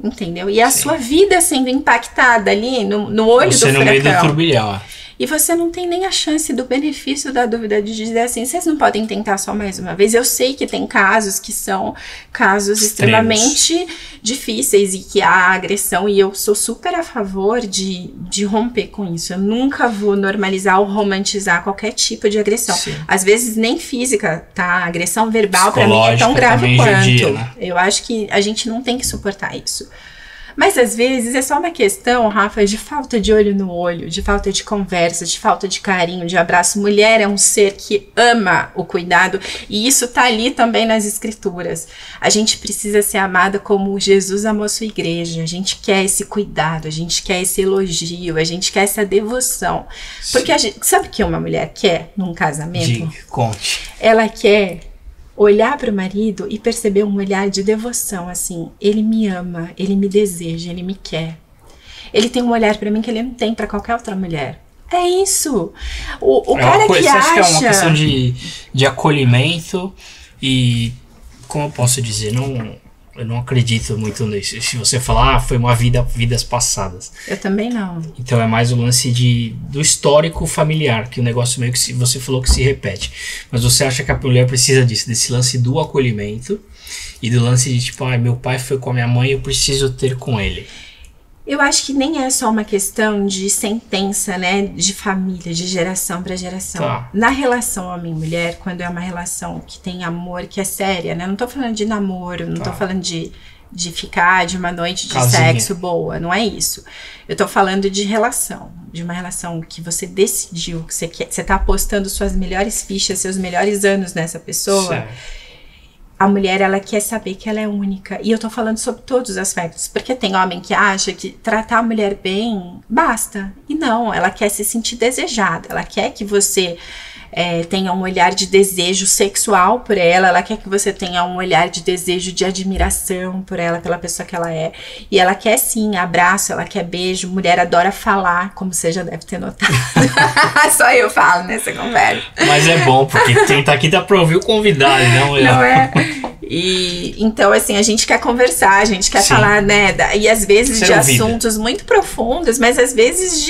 S2: Entendeu? E a sua vida sendo impactada ali no olho do furacão.
S1: Você no meio do turbilhão.
S2: E você não tem nem a chance do benefício da dúvida de dizer assim, vocês não podem tentar só mais uma vez. Eu sei que tem casos que são casos extremamente difíceis e que há agressão, e eu sou super a favor de romper com isso. Eu nunca vou normalizar ou romantizar qualquer tipo de agressão. Sim. Às vezes nem física, tá? A agressão verbal pra mim é tão grave quanto. Judia, né? Eu acho que a gente não tem que suportar isso. Mas às vezes é só uma questão, Rafa, de falta de olho no olho, de falta de conversa, de falta de carinho, de abraço. Mulher é um ser que ama o cuidado, e isso tá ali também nas escrituras. A gente precisa ser amada como Jesus amou a sua igreja. A gente quer esse cuidado, a gente quer esse elogio, a gente quer essa devoção. Sim. Porque sabe o que uma mulher quer num casamento?
S1: Diga, conte.
S2: Ela quer olhar para o marido e perceber um olhar de devoção, assim, ele me ama, ele me deseja, ele me quer. Ele tem um olhar para mim que ele não tem para qualquer outra mulher. É isso. O cara que acha...
S1: Você acha que é uma questão de acolhimento e, como eu posso dizer, eu não acredito muito nisso. Se você falar, foi uma vidas passadas.
S2: Eu também não.
S1: Então é mais o lance do histórico familiar, que o negócio meio que você falou que se repete. Mas você acha que a mulher precisa disso, desse lance do acolhimento e do lance de tipo, meu pai foi com a minha mãe, eu preciso ter com ele.
S2: Eu acho que nem é só uma questão de sentença, né, de família, de geração para geração. Tá. Na relação homem-mulher, quando é uma relação que tem amor, que é séria, né, não tô falando de namoro, não tô falando de ficar de uma noite de sexo boa, não é isso. Eu tô falando de relação, de uma relação que você decidiu, que você tá apostando suas melhores fichas, seus melhores anos nessa pessoa. Certo. A mulher, ela quer saber que ela é única. E eu tô falando sobre todos os aspectos. Porque tem homem que acha que tratar a mulher bem basta. E não, ela quer se sentir desejada. Ela quer que você tenha um olhar de desejo sexual por ela. Ela quer que você tenha um olhar de desejo, de admiração por ela, pela pessoa que ela é. E ela quer sim abraço, ela quer beijo. Mulher adora falar, como você já deve ter notado. Só eu falo nessa conversa.
S1: Mas é bom, porque quem tá aqui tá pra ouvir o convidado, não eu.
S2: Não é? E então, assim, a gente quer conversar, a gente quer falar, né? E às vezes de assuntos muito profundos, mas às vezes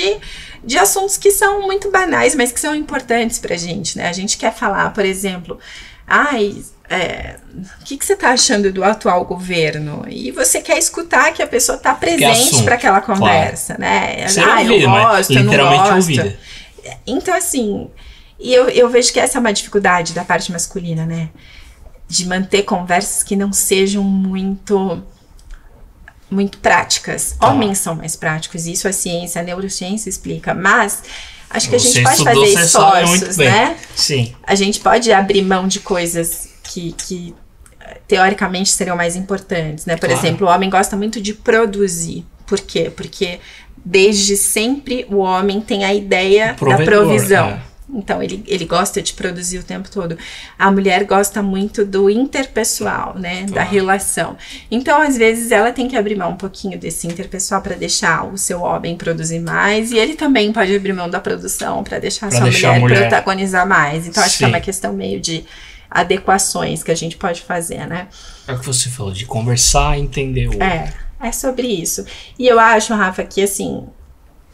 S2: de assuntos que são muito banais, mas que são importantes pra gente, né? A gente quer falar, por exemplo, o que você tá achando do atual governo? E você quer escutar que a pessoa tá presente para aquela conversa, né?
S1: Eu gosto, eu não gosto. Ouvida.
S2: Então, assim, eu vejo que essa é uma dificuldade da parte masculina, né? De manter conversas que não sejam muito práticas. Homens são mais práticos, isso a ciência, a neurociência explica, mas acho que a gente pode fazer esforços, né?
S1: Sim.
S2: A gente pode abrir mão de coisas que teoricamente seriam mais importantes, né? Por exemplo, o homem gosta muito de produzir. Por quê? Porque desde sempre o homem tem a ideia da provisão. Então, ele gosta de produzir o tempo todo. A mulher gosta muito do interpessoal, né? Da relação. Então, às vezes, ela tem que abrir mão um pouquinho desse interpessoal para deixar o seu homem produzir mais. E ele também pode abrir mão da produção para deixar a sua mulher protagonizar mais. Então, acho que é uma questão meio de adequações que a gente pode fazer, né?
S1: É o que você falou, de conversar e entender o outro.
S2: É sobre isso. E eu acho, Rafa, que assim...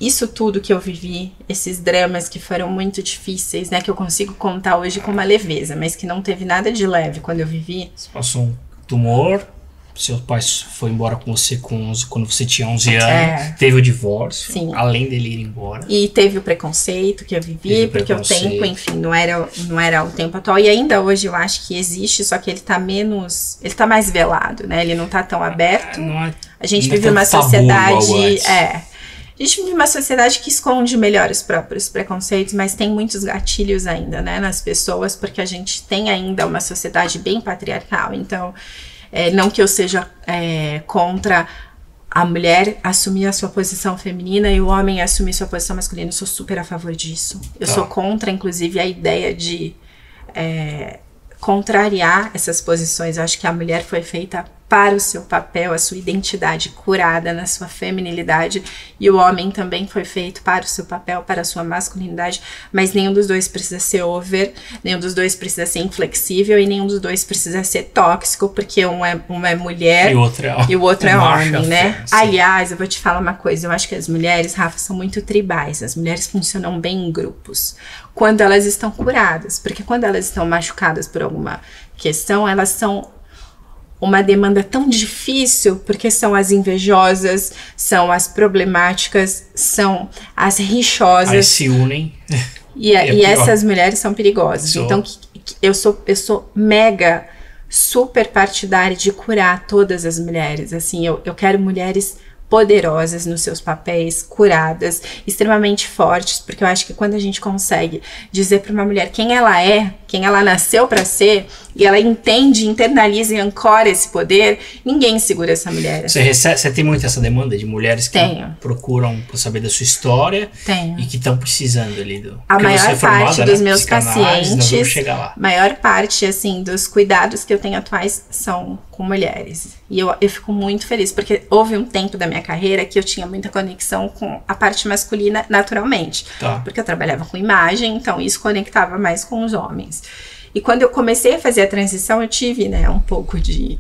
S2: Isso tudo que eu vivi, esses dramas que foram muito difíceis, né? Que eu consigo contar hoje com uma leveza, mas que não teve nada de leve quando eu vivi.
S1: Você passou um tumor, seu pai foi embora com você quando você tinha 11 anos. Teve o divórcio, além dele ir embora.
S2: E teve o preconceito que eu vivi, porque o tempo, enfim, não era o tempo atual. E ainda hoje eu acho que existe, só que ele tá mais velado, né? Ele não tá tão aberto. A gente vive uma sociedade... A gente vive uma sociedade que esconde melhor os próprios preconceitos, mas tem muitos gatilhos ainda, né, nas pessoas, porque a gente tem ainda uma sociedade bem patriarcal. Então, não que eu seja contra a mulher assumir a sua posição feminina e o homem assumir sua posição masculina. Eu sou super a favor disso. Eu sou contra, inclusive, a ideia de contrariar essas posições. Eu acho que a mulher foi feita para o seu papel, a sua identidade curada na sua feminilidade, e o homem também foi feito para o seu papel, para a sua masculinidade, mas nenhum dos dois precisa ser over, nenhum dos dois precisa ser inflexível e nenhum dos dois precisa ser tóxico, porque um é mulher e o outro é homem, né? Sim. Aliás, eu vou te falar uma coisa, eu acho que as mulheres, Rafa, são muito tribais, as mulheres funcionam bem em grupos, quando elas estão curadas, porque quando elas estão machucadas por alguma questão, elas são uma demanda tão difícil, porque são as invejosas, são as problemáticas, são as rixosas. Aí
S1: se unem.
S2: E essas mulheres são perigosas. Então, eu sou mega, super partidária de curar todas as mulheres. Assim, eu quero mulheres poderosas nos seus papéis, curadas, extremamente fortes, porque eu acho que quando a gente consegue dizer para uma mulher quem ela é, quem ela nasceu para ser, e ela entende, internaliza e ancora esse poder, ninguém segura essa mulher.
S1: Você tem muito essa demanda de mulheres que procuram saber da sua história e que estão precisando ali do...
S2: A maior parte dos meus pacientes, maior parte assim dos cuidados que eu tenho atuais são com mulheres. E eu fico muito feliz, porque houve um tempo da minha carreira que eu tinha muita conexão com a parte masculina naturalmente. Porque eu trabalhava com imagem, então isso conectava mais com os homens. E quando eu comecei a fazer a transição, eu tive, né, um pouco de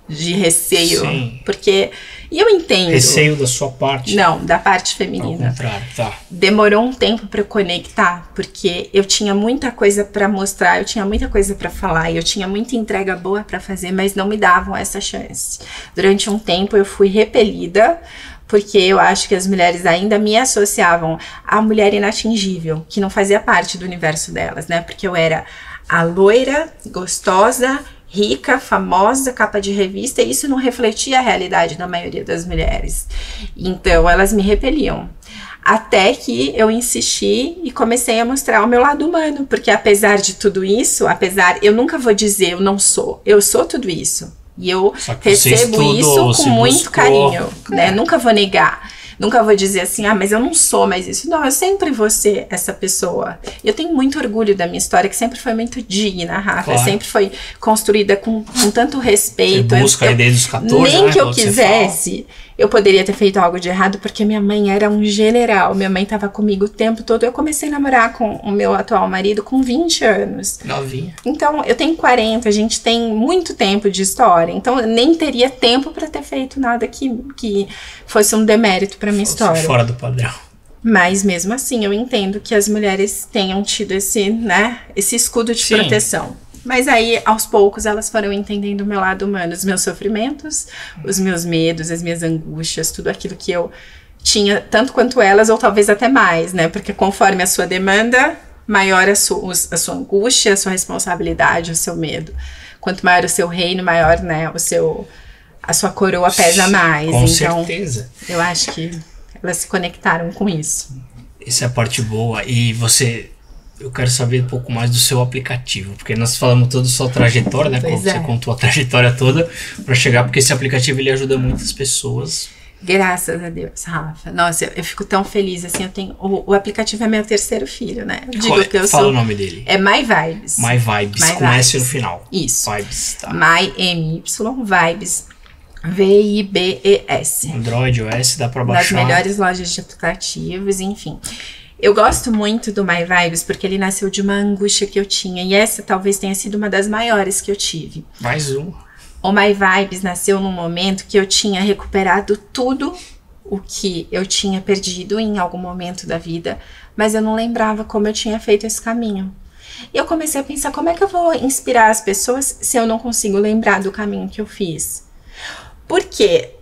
S2: receio.
S1: Sim.
S2: Porque, e eu entendo...
S1: Receio da sua parte?
S2: Não, da parte feminina.
S1: Ao contrário, tá.
S2: Demorou um tempo para eu conectar, porque eu tinha muita coisa para mostrar, eu tinha muita coisa para falar, e eu tinha muita entrega boa para fazer, mas não me davam essa chance. Durante um tempo eu fui repelida, porque eu acho que as mulheres ainda me associavam à mulher inatingível, que não fazia parte do universo delas, né? Porque eu era a loira, gostosa, rica, famosa, capa de revista, e isso não refletia a realidade da maioria das mulheres. Então, elas me repeliam. Até que eu insisti e comecei a mostrar o meu lado humano, porque apesar de tudo isso, eu nunca vou dizer eu sou tudo isso. E eu recebo isso com muito carinho, né? Nunca vou negar. Nunca vou dizer assim, mas eu não sou mais isso. Não, eu sempre vou ser essa pessoa. Eu tenho muito orgulho da minha história, que sempre foi muito digna, Rafa. Claro. Sempre foi construída com tanto respeito.
S1: Você busca desde os 14,
S2: nem que eu quisesse, eu poderia ter feito algo de errado, porque minha mãe era um general. Minha mãe estava comigo o tempo todo. Eu comecei a namorar com o meu atual marido com 20 anos.
S1: Novinha.
S2: Então, eu tenho 40, a gente tem muito tempo de história. Então, eu nem teria tempo para ter feito nada que fosse um demérito para minha história.
S1: Fora do padrão.
S2: Mas, mesmo assim, eu entendo que as mulheres tenham tido esse escudo de proteção. Mas aí, aos poucos, elas foram entendendo o meu lado humano, os meus sofrimentos, os meus medos, as minhas angústias, tudo aquilo que eu tinha, tanto quanto elas, ou talvez até mais, né? Porque conforme a sua demanda, maior a sua angústia, a sua responsabilidade, o seu medo. Quanto maior o seu reino, maior, né, a sua coroa pesa mais.
S1: Com certeza.
S2: Eu acho que elas se conectaram com isso.
S1: Essa é a parte boa. E eu quero saber um pouco mais do seu aplicativo, porque nós falamos toda a sua trajetória, né? Como você contou a trajetória toda para chegar, porque esse aplicativo ele ajuda muitas pessoas.
S2: Graças a Deus, Rafa. Nossa, eu fico tão feliz, assim, eu tenho... O aplicativo é meu terceiro filho, né?
S1: Fala o nome dele.
S2: É My Vibes.
S1: My Vibes, com S no final.
S2: Isso.
S1: Vibes, tá.
S2: My, M-Y, Vibes, V-I-B-E-S.
S1: Android, OS, dá pra baixar.
S2: Das melhores lojas de aplicativos, enfim. Eu gosto muito do My Vibes porque ele nasceu de uma angústia que eu tinha. E essa talvez tenha sido uma das maiores que eu tive.
S1: Mais um.
S2: O My Vibes nasceu num momento que eu tinha recuperado tudo o que eu tinha perdido em algum momento da vida. Mas eu não lembrava como eu tinha feito esse caminho. E eu comecei a pensar, como é que eu vou inspirar as pessoas se eu não consigo lembrar do caminho que eu fiz? Porque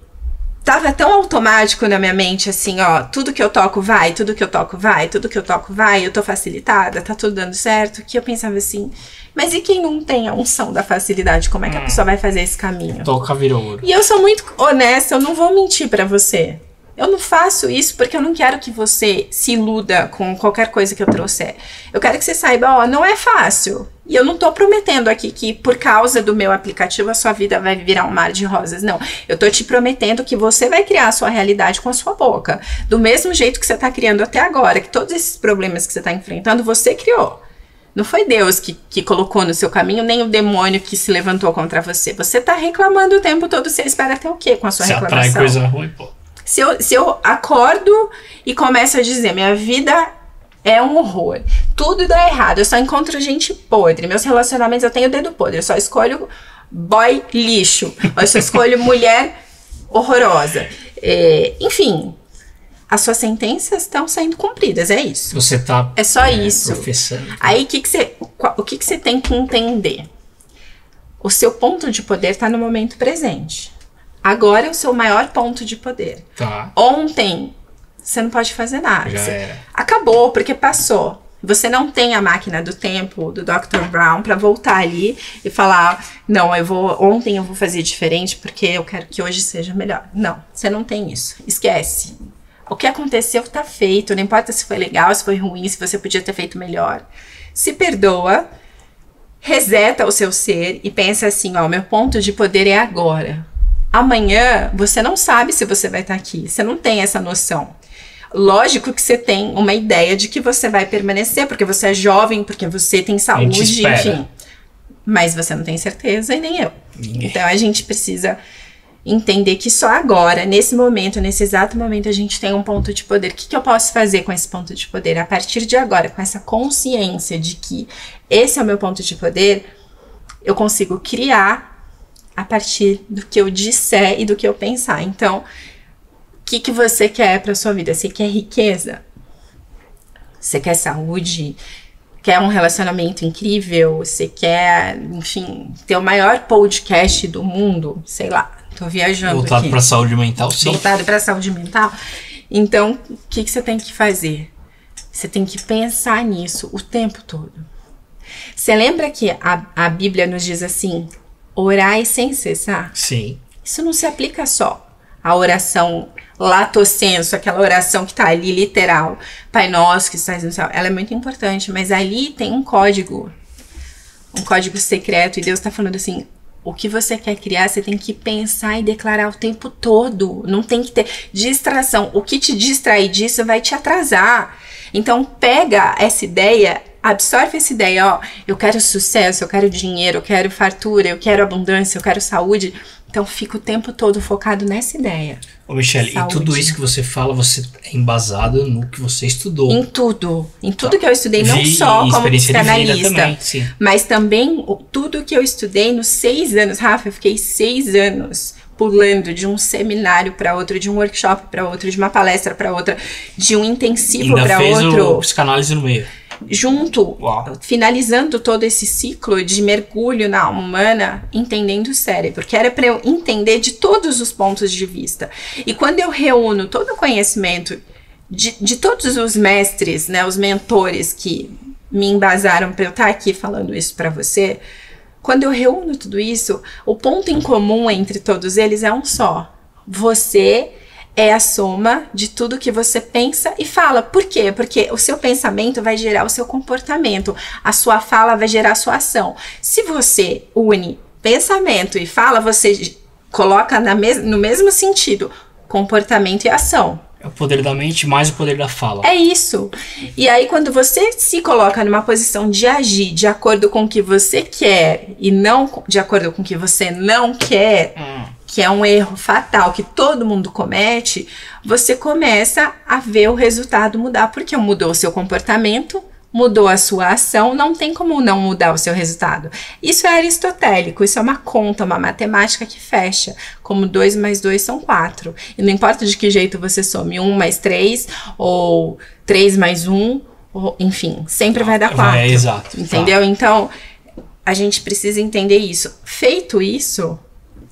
S2: tava tão automático na minha mente, assim, tudo que eu toco vai, tudo que eu toco vai, tudo que eu toco vai, eu tô facilitada, tá tudo dando certo, que eu pensava assim, mas e quem não tem a unção da facilidade, como é que a pessoa vai fazer esse caminho?
S1: Toca, virou ouro.
S2: E eu sou muito honesta, eu não vou mentir pra você. Eu não faço isso porque eu não quero que você se iluda com qualquer coisa que eu trouxer. Eu quero que você saiba, não é fácil. E eu não tô prometendo aqui que por causa do meu aplicativo a sua vida vai virar um mar de rosas. Não, eu tô te prometendo que você vai criar a sua realidade com a sua boca. Do mesmo jeito que você tá criando até agora, que todos esses problemas que você tá enfrentando, você criou. Não foi Deus que colocou no seu caminho, nem o demônio que se levantou contra você. Você tá reclamando o tempo todo, você espera ter o quê com a sua reclamação?
S1: Você atrai coisa ruim, pô.
S2: Se eu acordo e começo a dizer, minha vida é um horror, tudo dá errado, eu só encontro gente podre, meus relacionamentos, eu tenho dedo podre, eu só escolho boy lixo, eu só escolho mulher horrorosa. Enfim, as suas sentenças estão sendo cumpridas, é isso.
S1: Você tá
S2: é só isso.
S1: Professando.
S2: Aí, o que você tem que entender? O seu ponto de poder está no momento presente. Agora é o seu maior ponto de poder.
S1: Tá.
S2: Ontem, você não pode fazer nada.
S1: Já era.
S2: Acabou, porque passou. Você não tem a máquina do tempo do Dr. Brown para voltar ali e falar, não, ontem eu vou fazer diferente porque eu quero que hoje seja melhor. Não, você não tem isso. Esquece. O que aconteceu tá feito, não importa se foi legal, se foi ruim, se você podia ter feito melhor. Se perdoa, reseta o seu ser e pensa assim, ó, meu ponto de poder é agora. Amanhã, você não sabe se você vai estar aqui, você não tem essa noção. Lógico que você tem uma ideia de que você vai permanecer, porque você é jovem, porque você tem saúde, enfim. Mas você não tem certeza e nem eu. Então a gente precisa entender que só agora, nesse momento, nesse exato momento, a gente tem um ponto de poder. O que eu posso fazer com esse ponto de poder? A partir de agora, com essa consciência de que esse é o meu ponto de poder, eu consigo criar a partir do que eu disser e do que eu pensar. Então, o que você quer para sua vida? Você quer riqueza? Você quer saúde? Quer um relacionamento incrível? Você quer, enfim, ter o maior podcast do mundo? Sei lá, tô viajando
S1: voltado
S2: aqui.
S1: Para saúde mental, sim.
S2: Voltado para saúde mental. Então, o que você tem que fazer? Você tem que pensar nisso o tempo todo. Você lembra que a Bíblia nos diz assim, orai sem cessar?
S1: Sim.
S2: Isso não se aplica só à oração lato sensu, aquela oração que tá ali, literal. Pai nosso que estás no céu. Ela é muito importante, mas ali tem um código secreto, e Deus tá falando assim, o que você quer criar, você tem que pensar e declarar o tempo todo. Não tem que ter distração. O que te distrair disso vai te atrasar. Então, pega essa ideia, absorve essa ideia, ó, eu quero sucesso, eu quero dinheiro, eu quero fartura, eu quero abundância, eu quero saúde. Então, fica o tempo todo focado nessa ideia.
S1: Ô, Michele, e tudo isso que você fala, você é embasado no que você estudou.
S2: Em tudo que eu estudei, não só como psicanalista, também, mas também tudo que eu estudei nos 6 anos. Rafa, eu fiquei 6 anos pulando de um seminário para outro, de um workshop para outro, de uma palestra para outra, de um intensivo para outro.
S1: Ainda fez o psicanálise no meio.
S2: Junto, finalizando todo esse ciclo de mergulho na alma humana, entendendo o cérebro, que era para eu entender de todos os pontos de vista. E quando eu reúno todo o conhecimento de todos os mestres, né, os mentores que me embasaram para eu estar aqui falando isso para você, quando eu reúno tudo isso, o ponto em comum entre todos eles é um só. Você é a soma de tudo que você pensa e fala. Por quê? Porque o seu pensamento vai gerar o seu comportamento. A sua fala vai gerar a sua ação. Se você une pensamento e fala, você coloca no mesmo sentido comportamento e ação.
S1: É o poder da mente mais o poder da fala.
S2: É isso. E aí, quando você se coloca numa posição de agir de acordo com o que você quer e não de acordo com o que você não quer, que é um erro fatal que todo mundo comete, você começa a ver o resultado mudar, porque mudou o seu comportamento, mudou a sua ação, não tem como não mudar o seu resultado. Isso é aristotélico, isso é uma conta, uma matemática que fecha, como 2 mais 2 são 4. E não importa de que jeito você some, 1 mais 3, ou 3 mais 1, ou, enfim, sempre vai dar 4.
S1: É, exato.
S2: Entendeu? Então, a gente precisa entender isso. Feito isso,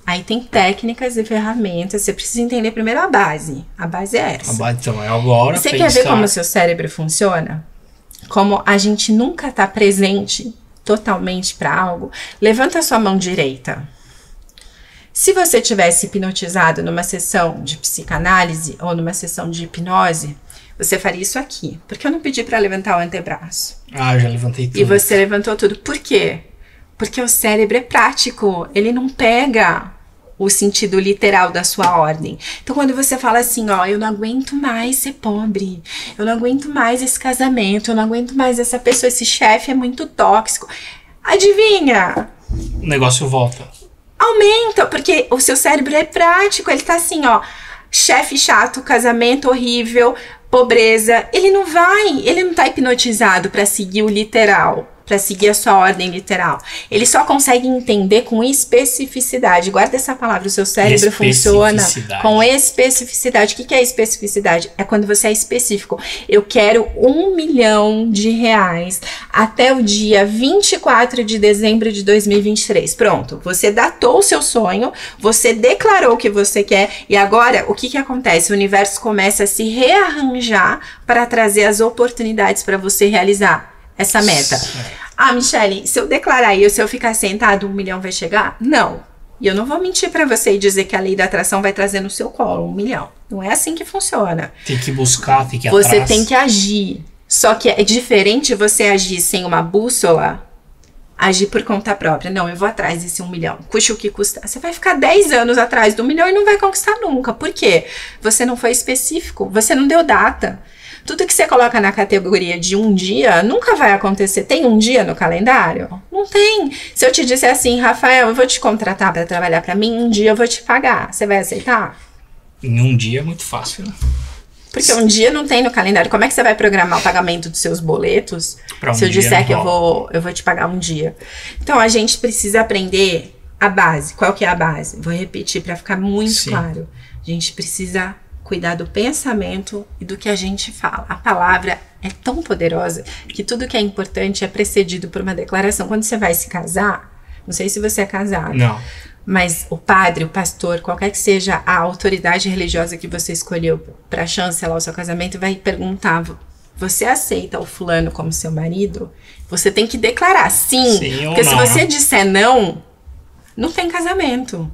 S2: aí tem técnicas e ferramentas, você precisa entender primeiro a base. A base é essa.
S1: A base, então, é agora
S2: você quer ver como o seu cérebro funciona? Como a gente nunca está presente totalmente para algo, levanta a sua mão direita. Se você tivesse hipnotizado numa sessão de psicanálise ou numa sessão de hipnose, você faria isso aqui. Porque eu não pedi para levantar o antebraço.
S1: Ah, eu já levantei tudo.
S2: E você levantou tudo. Por quê? Porque o cérebro é prático. Ele não pega o sentido literal da sua ordem. Então, quando você fala assim, ó, eu não aguento mais ser pobre, eu não aguento mais esse casamento, eu não aguento mais essa pessoa, esse chefe é muito tóxico. Adivinha?
S1: O negócio volta.
S2: Aumenta, porque o seu cérebro é prático, ele tá assim, ó, chefe chato, casamento horrível, pobreza. Ele não tá hipnotizado pra seguir o literal, pra seguir a sua ordem literal. Ele só consegue entender com especificidade. Guarda essa palavra, o seu cérebro funciona com especificidade. O que é especificidade? É quando você é específico. Eu quero R$1 milhão até o dia 24 de dezembro de 2023. Pronto, você datou o seu sonho, você declarou o que você quer e agora, o que acontece? O universo começa a se rearranjar para trazer as oportunidades para você realizar essa meta. Ah, Michele, se eu declarar e se eu ficar sentado, 1 milhão vai chegar? Não. E eu não vou mentir pra você e dizer que a lei da atração vai trazer no seu colo 1 milhão. Não é assim que funciona.
S1: Tem que buscar, tem que ir
S2: atrás.
S1: Você
S2: tem que agir. Só que é diferente você agir sem uma bússola, agir por conta própria. Não, eu vou atrás desse 1 milhão. Custe o que custar. Você vai ficar 10 anos atrás do 1 milhão e não vai conquistar nunca. Por quê? Você não foi específico. Você não deu data. Tudo que você coloca na categoria de um dia, nunca vai acontecer. Tem um dia no calendário? Não tem. Se eu te disser assim, Rafael, eu vou te contratar para trabalhar para mim, um dia eu vou te pagar. Você vai aceitar?
S1: Em um dia é muito fácil, né?
S2: Porque um dia não tem no calendário. Como é que você vai programar o pagamento dos seus boletos se eu disser que eu vou te pagar um dia? Então, a gente precisa aprender a base. Qual que é a base? Vou repetir para ficar muito claro. A gente precisa cuidar do pensamento e do que a gente fala. A palavra é tão poderosa que tudo que é importante é precedido por uma declaração. Quando você vai se casar, não sei se você é casado.
S1: Não.
S2: Mas o padre, o pastor, qualquer que seja a autoridade religiosa que você escolheu para chancelar o seu casamento, vai perguntar: você aceita o fulano como seu marido? Você tem que declarar sim. Porque se você disser não, não tem casamento.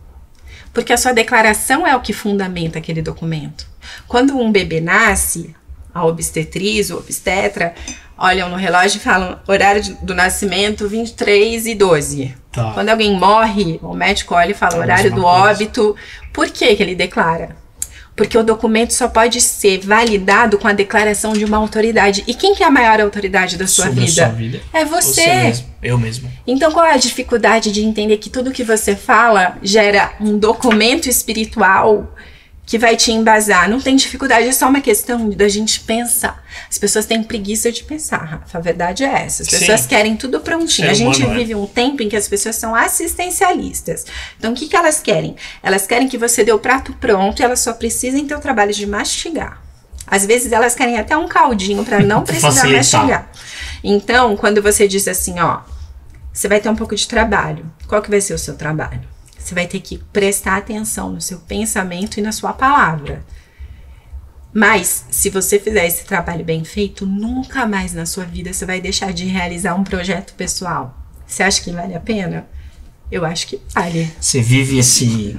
S2: Porque a sua declaração é o que fundamenta aquele documento. Quando um bebê nasce, a obstetriz, o obstetra, olham no relógio e falam: horário do nascimento 23h12. Tá. Quando alguém morre, o médico olha e fala: horário do óbito. Por que ele declara? Porque o documento só pode ser validado com a declaração de uma autoridade. E quem que é a maior autoridade da sua vida?
S1: Sua vida?
S2: É você.
S1: Mesmo. Eu mesmo.
S2: Então, qual é a dificuldade de entender que tudo que você fala gera um documento espiritual que vai te embasar? Não tem dificuldade, é só uma questão da gente pensar. As pessoas têm preguiça de pensar, Rafa. A verdade é essa. As pessoas querem tudo prontinho. A gente vive um tempo em que as pessoas são assistencialistas. Então, o que elas querem? Elas querem que você dê o prato pronto e elas só precisem ter o trabalho de mastigar. Às vezes, elas querem até um caldinho para não precisar mastigar. Então, quando você diz assim, ó, você vai ter um pouco de trabalho. Qual que vai ser o seu trabalho? Você vai ter que prestar atenção no seu pensamento e na sua palavra. Mas, se você fizer esse trabalho bem feito, nunca mais na sua vida você vai deixar de realizar um projeto pessoal. Você acha que vale a pena? Eu acho que vale.
S1: Você vive esse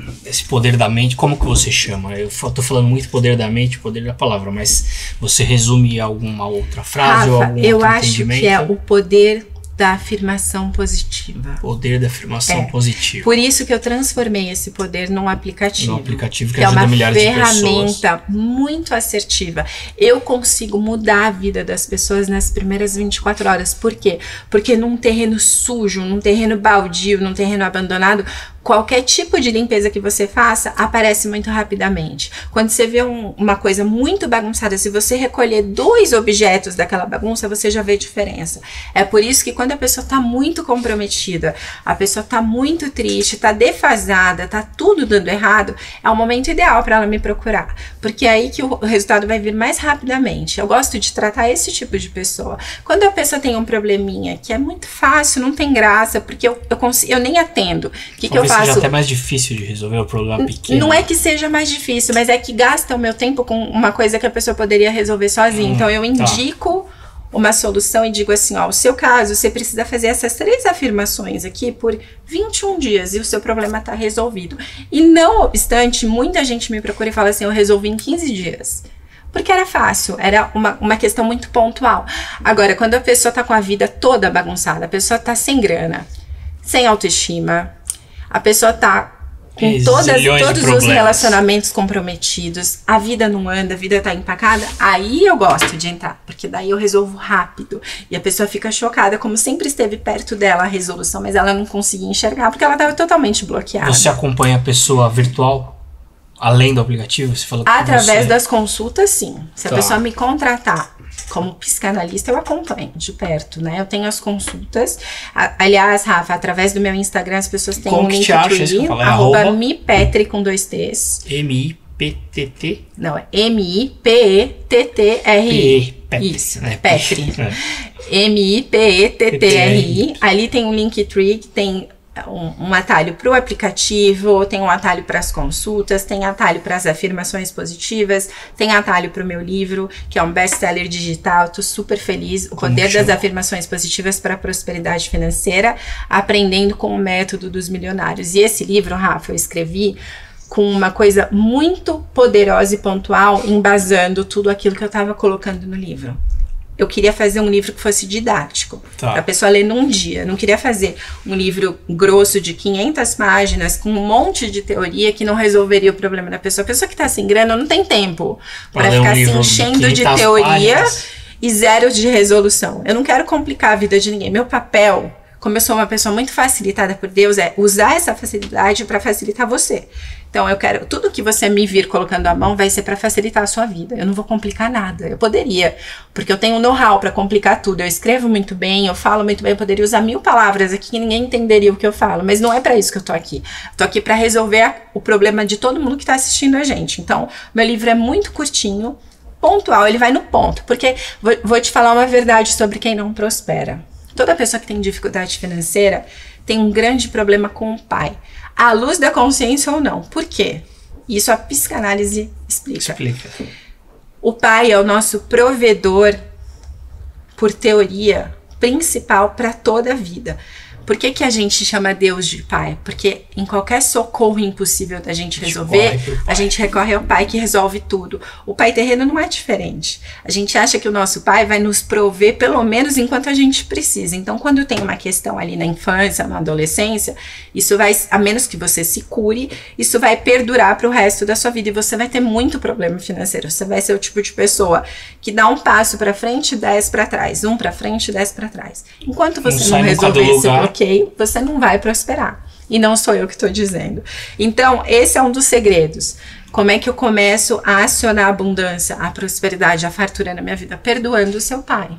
S1: poder da mente, como que você chama? Eu tô falando muito poder da mente, poder da palavra, mas você resume alguma outra frase,
S2: Rafa,
S1: ou algum
S2: eu
S1: outro
S2: acho
S1: entendimento?
S2: Que é o poder da afirmação positiva.
S1: Poder da afirmação positiva.
S2: Por isso que eu transformei esse poder num aplicativo.
S1: Num aplicativo que ajuda milhares de pessoas.
S2: É uma ferramenta muito assertiva. Eu consigo mudar a vida das pessoas nas primeiras 24 horas. Por quê? Porque num terreno sujo, num terreno baldio, num terreno abandonado, qualquer tipo de limpeza que você faça aparece muito rapidamente. Quando você vê uma coisa muito bagunçada, se você recolher 2 objetos daquela bagunça, você já vê diferença. É por isso que quando a pessoa está muito comprometida, a pessoa está muito triste, está defasada, está tudo dando errado, é o momento ideal para ela me procurar. Porque é aí que o resultado vai vir mais rapidamente. Eu gosto de tratar esse tipo de pessoa. Quando a pessoa tem um probleminha que é muito fácil, não tem graça, porque eu nem atendo. O que eu faço?
S1: Seja até mais difícil de resolver o problema pequeno.
S2: Não é que seja mais difícil, mas é que gasta o meu tempo com uma coisa que a pessoa poderia resolver sozinha. Então eu indico uma solução e digo assim, ó, o seu caso, você precisa fazer essas 3 afirmações aqui por 21 dias e o seu problema tá resolvido. E não obstante, muita gente me procura e fala assim, eu resolvi em 15 dias. Porque era fácil, era uma questão muito pontual. Agora, quando a pessoa tá com a vida toda bagunçada, a pessoa tá sem grana, sem autoestima, a pessoa tá com todos os relacionamentos comprometidos, a vida não anda, a vida tá empacada, aí eu gosto de entrar, porque daí eu resolvo rápido. E a pessoa fica chocada, como sempre esteve perto dela a resolução, mas ela não conseguia enxergar, porque ela estava totalmente bloqueada.
S1: Você acompanha a pessoa virtual, além do aplicativo? Você falou que
S2: através das consultas, sim. Se a pessoa me contratar como psicanalista, eu acompanho de perto, né? Eu tenho as consultas. Aliás, Rafa, através do meu Instagram, as pessoas têm um Linktree, @mipetri com 2 T's.
S1: M-I-P-T-T?
S2: Não, é M-I-P-E-T-T-R-I. Isso, né? Petri. M-I-P-E-T-T-R-I. Ali tem um Linktree que tem um atalho para o aplicativo, tem um atalho para as consultas, tem atalho para as afirmações positivas, tem atalho para o meu livro, que é um best-seller digital. Tô super feliz. O Poder das Afirmações Positivas para a Prosperidade Financeira, aprendendo com o método dos milionários. E esse livro, Rafa, eu escrevi com uma coisa muito poderosa e pontual, embasando tudo aquilo que eu estava colocando no livro. Eu queria fazer um livro que fosse didático, para a pessoa ler num dia. Eu não queria fazer um livro grosso de 500 páginas, com um monte de teoria que não resolveria o problema da pessoa. A pessoa que está sem grana não tem tempo para ficar se enchendo de teoria e zero de resolução. Eu não quero complicar a vida de ninguém. Meu papel, como eu sou uma pessoa muito facilitada por Deus, é usar essa facilidade para facilitar você. Então, eu quero, tudo que você me vir colocando a mão vai ser para facilitar a sua vida. Eu não vou complicar nada. Eu poderia, porque eu tenho know-how para complicar tudo. Eu escrevo muito bem, eu falo muito bem, eu poderia usar 1000 palavras aqui que ninguém entenderia o que eu falo. Mas não é para isso que eu tô aqui. Eu tô aqui para resolver o problema de todo mundo que tá assistindo a gente. Então, meu livro é muito curtinho, pontual, ele vai no ponto. Porque, vou te falar uma verdade sobre quem não prospera. Toda pessoa que tem dificuldade financeira tem um grande problema com o pai. À luz da consciência ou não. Por quê? Isso a psicanálise explica. O pai é o nosso provedor, por teoria, principal para toda a vida. Por que a gente chama Deus de pai? Porque em qualquer socorro impossível da gente resolver, a gente recorre ao pai que resolve tudo. O pai terreno não é diferente. A gente acha que o nosso pai vai nos prover pelo menos enquanto a gente precisa. Então, quando tem uma questão ali na infância, na adolescência, isso vai, a menos que você se cure, isso vai perdurar para o resto da sua vida e você vai ter muito problema financeiro. Você vai ser o tipo de pessoa que dá um passo para frente e 10 para trás, um para frente e 10 para trás. Enquanto você não resolver esse bloqueio, você não vai prosperar. E não sou eu que estou dizendo. Então, esse é um dos segredos. Como é que eu começo a acionar a abundância, a prosperidade, a fartura na minha vida? Perdoando o seu pai.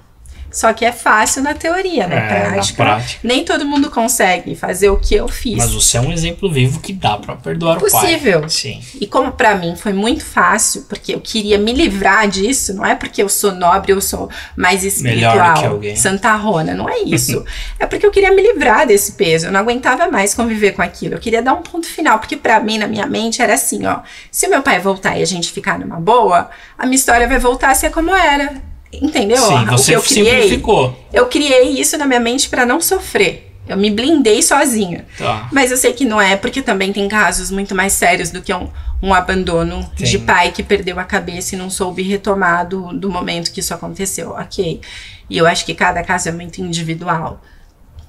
S2: Só que é fácil na teoria, na prática. Nem todo mundo consegue fazer o que eu fiz.
S1: Mas você é um exemplo vivo que dá pra perdoar o pai.
S2: Possível.
S1: Sim.
S2: E como pra mim foi muito fácil, porque eu queria me livrar disso, não é porque eu sou nobre, eu sou mais espiritual,
S1: melhor que alguém.
S2: Santarrona, não é isso. É porque eu queria me livrar desse peso, eu não aguentava mais conviver com aquilo. Eu queria dar um ponto final, porque pra mim, na minha mente, era assim, ó. Se o meu pai voltar e a gente ficar numa boa, a minha história vai voltar a ser como era. Entendeu?
S1: Sim, você simplificou.
S2: Eu criei isso na minha mente para não sofrer. Eu me blindei sozinha.
S1: Tá.
S2: Mas eu sei que não é, porque também tem casos muito mais sérios do que um abandono de pai que perdeu a cabeça e não soube retomar do momento que isso aconteceu. Ok. E eu acho que cada caso é muito individual.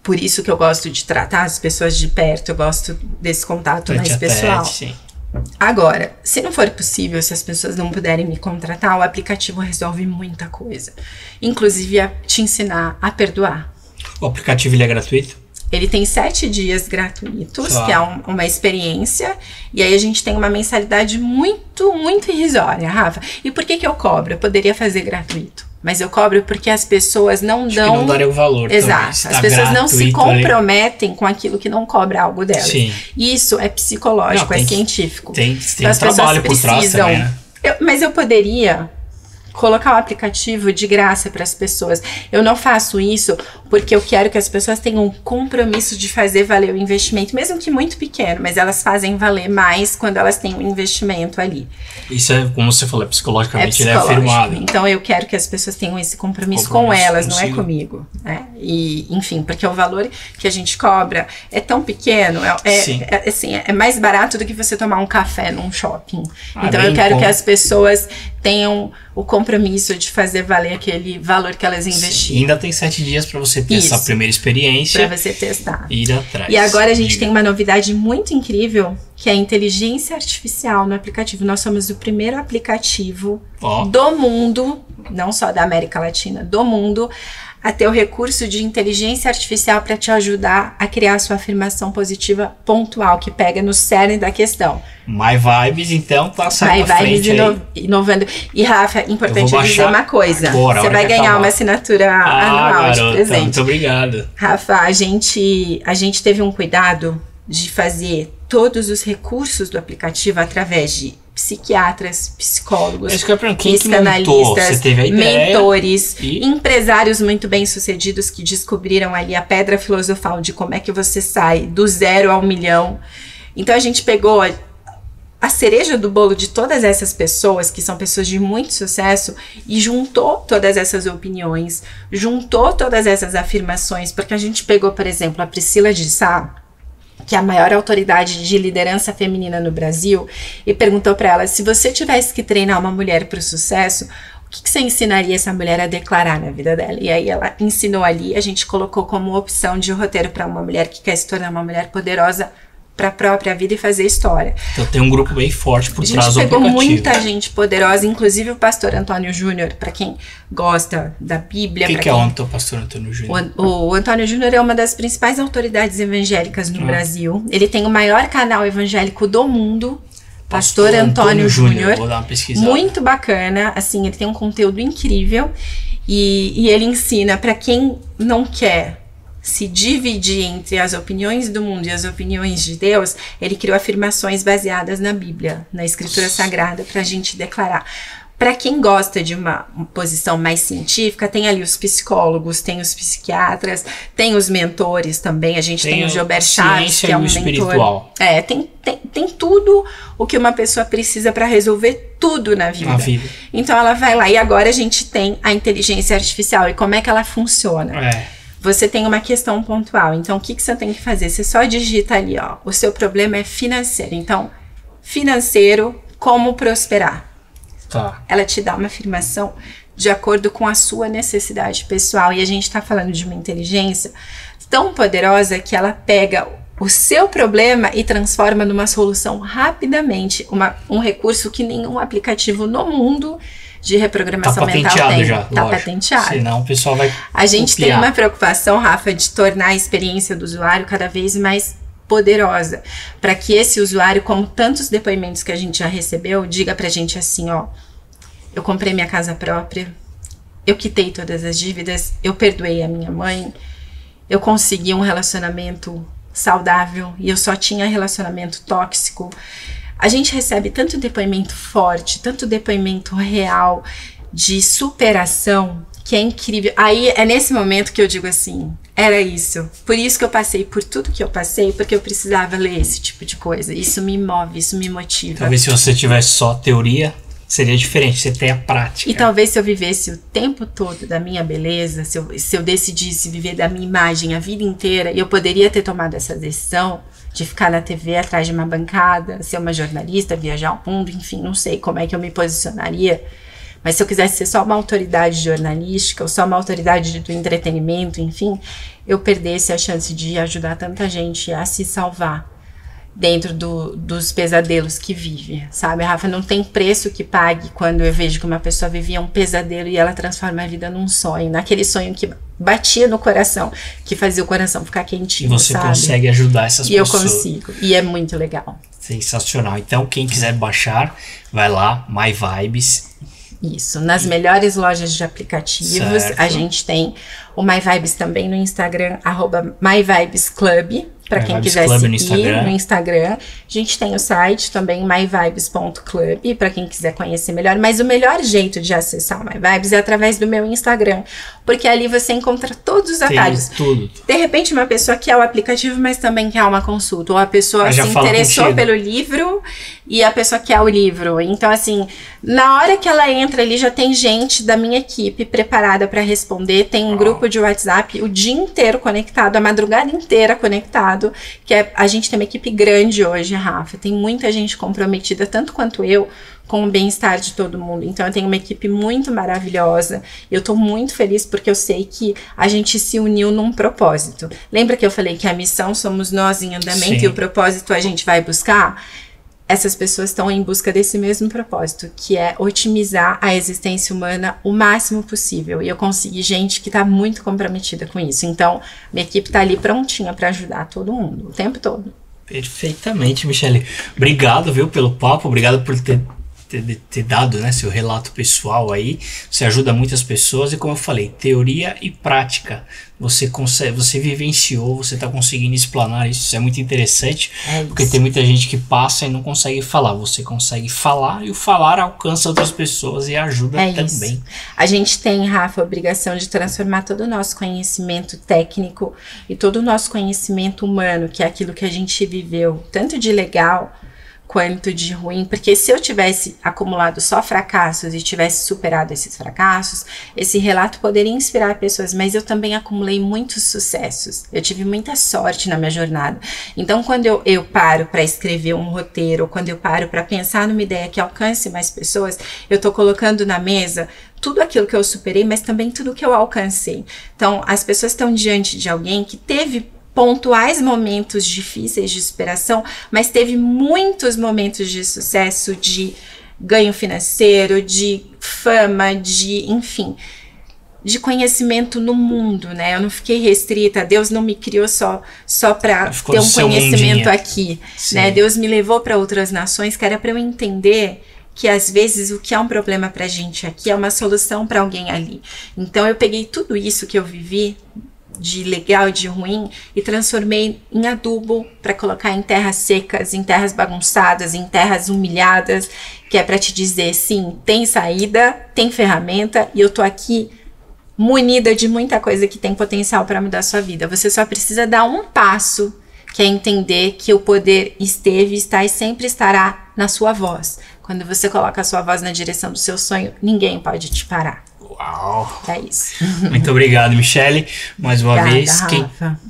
S2: Por isso que eu gosto de tratar as pessoas de perto, eu gosto desse contato mais pessoal.
S1: Sim.
S2: Agora, se não for possível, se as pessoas não puderem me contratar, o aplicativo resolve muita coisa. Inclusive a te ensinar a perdoar.
S1: O aplicativo ele é gratuito?
S2: Ele tem 7 dias gratuitos, que é uma experiência. E aí a gente tem uma mensalidade muito, muito irrisória, Rafa. E por que eu cobro? Eu poderia fazer gratuito. Mas eu cobro porque as pessoas não dão...
S1: que não darem o valor.
S2: Exato. As pessoas não se comprometem com aquilo que não cobra algo delas. Sim. Isso é psicológico, é científico.
S1: Tem então, trabalho por trás também, né?
S2: Mas eu poderia colocar o aplicativo de graça para as pessoas. Eu não faço isso porque eu quero que as pessoas tenham um compromisso de fazer valer o investimento, mesmo que muito pequeno, mas elas fazem valer mais quando elas têm um investimento ali.
S1: Isso é, como você falou, psicologicamente ele é afirmado.
S2: Então eu quero que as pessoas tenham esse compromisso com elas, não é comigo. Né? E, enfim, porque o valor que a gente cobra é tão pequeno, é mais barato do que você tomar um café num shopping. Então eu quero que as pessoas tenham o compromisso de fazer valer aquele valor que elas investiram.
S1: Ainda tem 7 dias para você ter essa primeira experiência.
S2: Para você testar.
S1: Ir atrás.
S2: E agora a gente tem uma novidade muito incrível, que é a inteligência artificial no aplicativo. Nós somos o primeiro aplicativo do mundo, não só da América Latina, do mundo, a ter o recurso de inteligência artificial para te ajudar a criar a sua afirmação positiva pontual, que pega no cerne da questão.
S1: My Vibes, então, tá saindo à frente
S2: inovando. E, Rafa, importante dizer uma coisa.
S1: Agora,
S2: você vai ganhar uma assinatura anual de presente.
S1: Muito obrigado.
S2: Rafa, a gente teve um cuidado de fazer todos os recursos do aplicativo através de psiquiatras, psicólogos, psicanalistas, mentores, empresários muito bem-sucedidos que descobriram ali a pedra filosofal de como é que você sai do 0 ao 1 milhão. Então a gente pegou a cereja do bolo de todas essas pessoas, que são pessoas de muito sucesso, e juntou todas essas opiniões, juntou todas essas afirmações, porque a gente pegou, por exemplo, a Priscila de Sá, que é a maior autoridade de liderança feminina no Brasil, e perguntou para ela, se você tivesse que treinar uma mulher para o sucesso, o que você ensinaria essa mulher a declarar na vida dela? E aí ela ensinou ali, a gente colocou como opção de roteiro para uma mulher que quer se tornar uma mulher poderosa para a própria vida e fazer história.
S1: Então tem um grupo bem forte por trás do aplicativo.
S2: A gente pegou muita gente poderosa, inclusive o pastor Antônio Júnior, para quem gosta da Bíblia.
S1: O que é o pastor Antônio Júnior?
S2: O Antônio Júnior é uma das principais autoridades evangélicas no Brasil. Ele tem o maior canal evangélico do mundo. Pastor Antônio Júnior.
S1: Vou dar uma pesquisada.
S2: Muito bacana, assim, ele tem um conteúdo incrível e ele ensina para quem não quer se dividir entre as opiniões do mundo e as opiniões de Deus, ele criou afirmações baseadas na Bíblia, na Escritura Sagrada, para a gente declarar. Para quem gosta de uma posição mais científica, tem ali os psicólogos, tem os psiquiatras, tem os mentores também. A gente tem o Gilbert Chaves, que é um mentor.
S1: Espiritual.
S2: Tem tudo o que uma pessoa precisa para resolver tudo na vida. Então ela vai lá, e agora a gente tem a inteligência artificial. E como é que ela funciona? Você tem uma questão pontual, então o que você tem que fazer? Você só digita ali, o seu problema é financeiro. Então, financeiro, como prosperar? Ela te dá uma afirmação de acordo com a sua necessidade pessoal. E a gente está falando de uma inteligência tão poderosa que ela pega o seu problema e transforma numa solução rapidamente. Um recurso que nenhum aplicativo no mundo de reprogramação mental tem. Tá patenteado.
S1: Senão o pessoal vai
S2: A gente tem uma preocupação, Rafa, de tornar a experiência do usuário cada vez mais poderosa, para que esse usuário, como tantos depoimentos que a gente já recebeu, diga pra gente assim, eu comprei minha casa própria, eu quitei todas as dívidas, eu perdoei a minha mãe, eu consegui um relacionamento saudável e eu só tinha relacionamento tóxico. A gente recebe tanto depoimento forte, tanto depoimento real de superação, que é incrível. Aí é nesse momento que eu digo assim, era isso. Por isso que eu passei por tudo que eu passei, porque eu precisava ler esse tipo de coisa. Isso me move, isso me motiva.
S1: Talvez se você tivesse só teoria, seria diferente, você tem a prática.
S2: E talvez se eu vivesse o tempo todo da minha beleza, se eu decidisse viver da minha imagem a vida inteira, eu poderia ter tomado essa decisão de ficar na TV atrás de uma bancada, ser uma jornalista, viajar o mundo, enfim, não sei como é que eu me posicionaria. Mas se eu quisesse ser só uma autoridade jornalística ou só uma autoridade do entretenimento, enfim, eu perdesse a chance de ajudar tanta gente a se salvar dentro dos pesadelos que vive, sabe, Rafa? Não tem preço que pague quando eu vejo que uma pessoa vivia um pesadelo e ela transforma a vida num sonho, naquele sonho que batia no coração, que fazia o coração ficar quentinho,
S1: e você
S2: sabe?
S1: Consegue ajudar essas pessoas.
S2: E eu consigo, e é muito legal.
S1: Sensacional. Então, quem quiser baixar, vai lá, My Vibes.
S2: Isso, nas melhores lojas de aplicativos, a gente tem o My Vibes também no Instagram, @MyVibesClub, para quem quiser seguir no Instagram. A gente tem o site também, myvibes.club, para quem quiser conhecer melhor. Mas o melhor jeito de acessar o MyVibes é através do meu Instagram, porque ali você encontra todos os atalhos.
S1: Tudo.
S2: De repente, uma pessoa quer o aplicativo, mas também quer uma consulta. Ou a pessoa se interessou pelo livro e a pessoa quer o livro. Então, assim, na hora que ela entra ali, já tem gente da minha equipe preparada para responder. Tem um grupo de WhatsApp o dia inteiro conectado, a madrugada inteira conectado. Que a gente tem uma equipe grande hoje, Rafa. Tem muita gente comprometida, tanto quanto eu, com o bem-estar de todo mundo. Então, eu tenho uma equipe muito maravilhosa. Eu tô muito feliz porque eu sei que a gente se uniu num propósito. Lembra que eu falei que a missão somos nós em andamento. Sim. E o propósito a gente vai buscar? Essas pessoas estão em busca desse mesmo propósito, que é otimizar a existência humana o máximo possível. E eu consegui gente que está muito comprometida com isso. Então, minha equipe está ali prontinha para ajudar todo mundo, o tempo todo.
S1: Perfeitamente, Michele. Obrigado, viu, pelo papo. Obrigado por ter dado, né, seu relato pessoal aí. Você ajuda muitas pessoas e, como eu falei, teoria e prática. Você consegue, você vivenciou, você está conseguindo explanar isso. Isso é muito interessante, porque tem muita gente que passa e não consegue falar. Você consegue falar e o falar alcança outras pessoas e ajuda também.
S2: Isso. A gente tem, Rafa, a obrigação de transformar todo o nosso conhecimento técnico e todo o nosso conhecimento humano, que é aquilo que a gente viveu, tanto de legal quanto de ruim, porque se eu tivesse acumulado só fracassos e tivesse superado esses fracassos, esse relato poderia inspirar pessoas, mas eu também acumulei muitos sucessos, eu tive muita sorte na minha jornada. Então, quando eu paro para escrever um roteiro, ou quando eu paro para pensar numa ideia que alcance mais pessoas, eu tô colocando na mesa tudo aquilo que eu superei, mas também tudo que eu alcancei. Então, as pessoas estão diante de alguém que teve pontuais momentos difíceis de superação, mas teve muitos momentos de sucesso, de ganho financeiro, de fama, de, enfim, de conhecimento no mundo, né? Eu não fiquei restrita, Deus não me criou só para ter um conhecimento aqui, né? Deus me levou para outras nações, que era para eu entender que às vezes o que é um problema pra gente aqui é uma solução para alguém ali. Então eu peguei tudo isso que eu vivi, de legal e de ruim, e transformei em adubo para colocar em terras secas, em terras bagunçadas, em terras humilhadas, que é para te dizer, sim, tem saída, tem ferramenta, e eu tô aqui munida de muita coisa que tem potencial para mudar a sua vida. Você só precisa dar um passo, que é entender que o poder esteve, está e sempre estará na sua voz. Quando você coloca a sua voz na direção do seu sonho, ninguém pode te parar.
S1: Uau!
S2: É isso.
S1: Muito obrigado, Michele. Mais uma vez,
S2: Rafa.
S1: Quem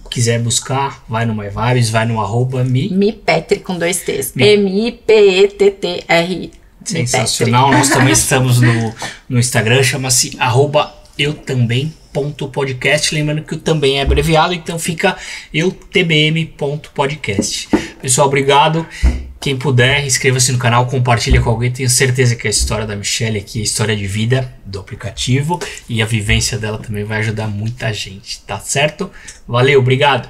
S1: quiser buscar, vai no MyVibes, vai no
S2: @mipetri com 2 T's. MIPETTRI.
S1: Sensacional. Nós também estamos no Instagram, chama-se @eutambém.podcast. Lembrando que o também é abreviado, então fica eutbm.podcast. Pessoal, obrigado. Quem puder, inscreva-se no canal, compartilha com alguém. Tenho certeza que a história da Michele aqui, a história de vida do aplicativo e a vivência dela também vai ajudar muita gente, tá certo? Valeu, obrigado!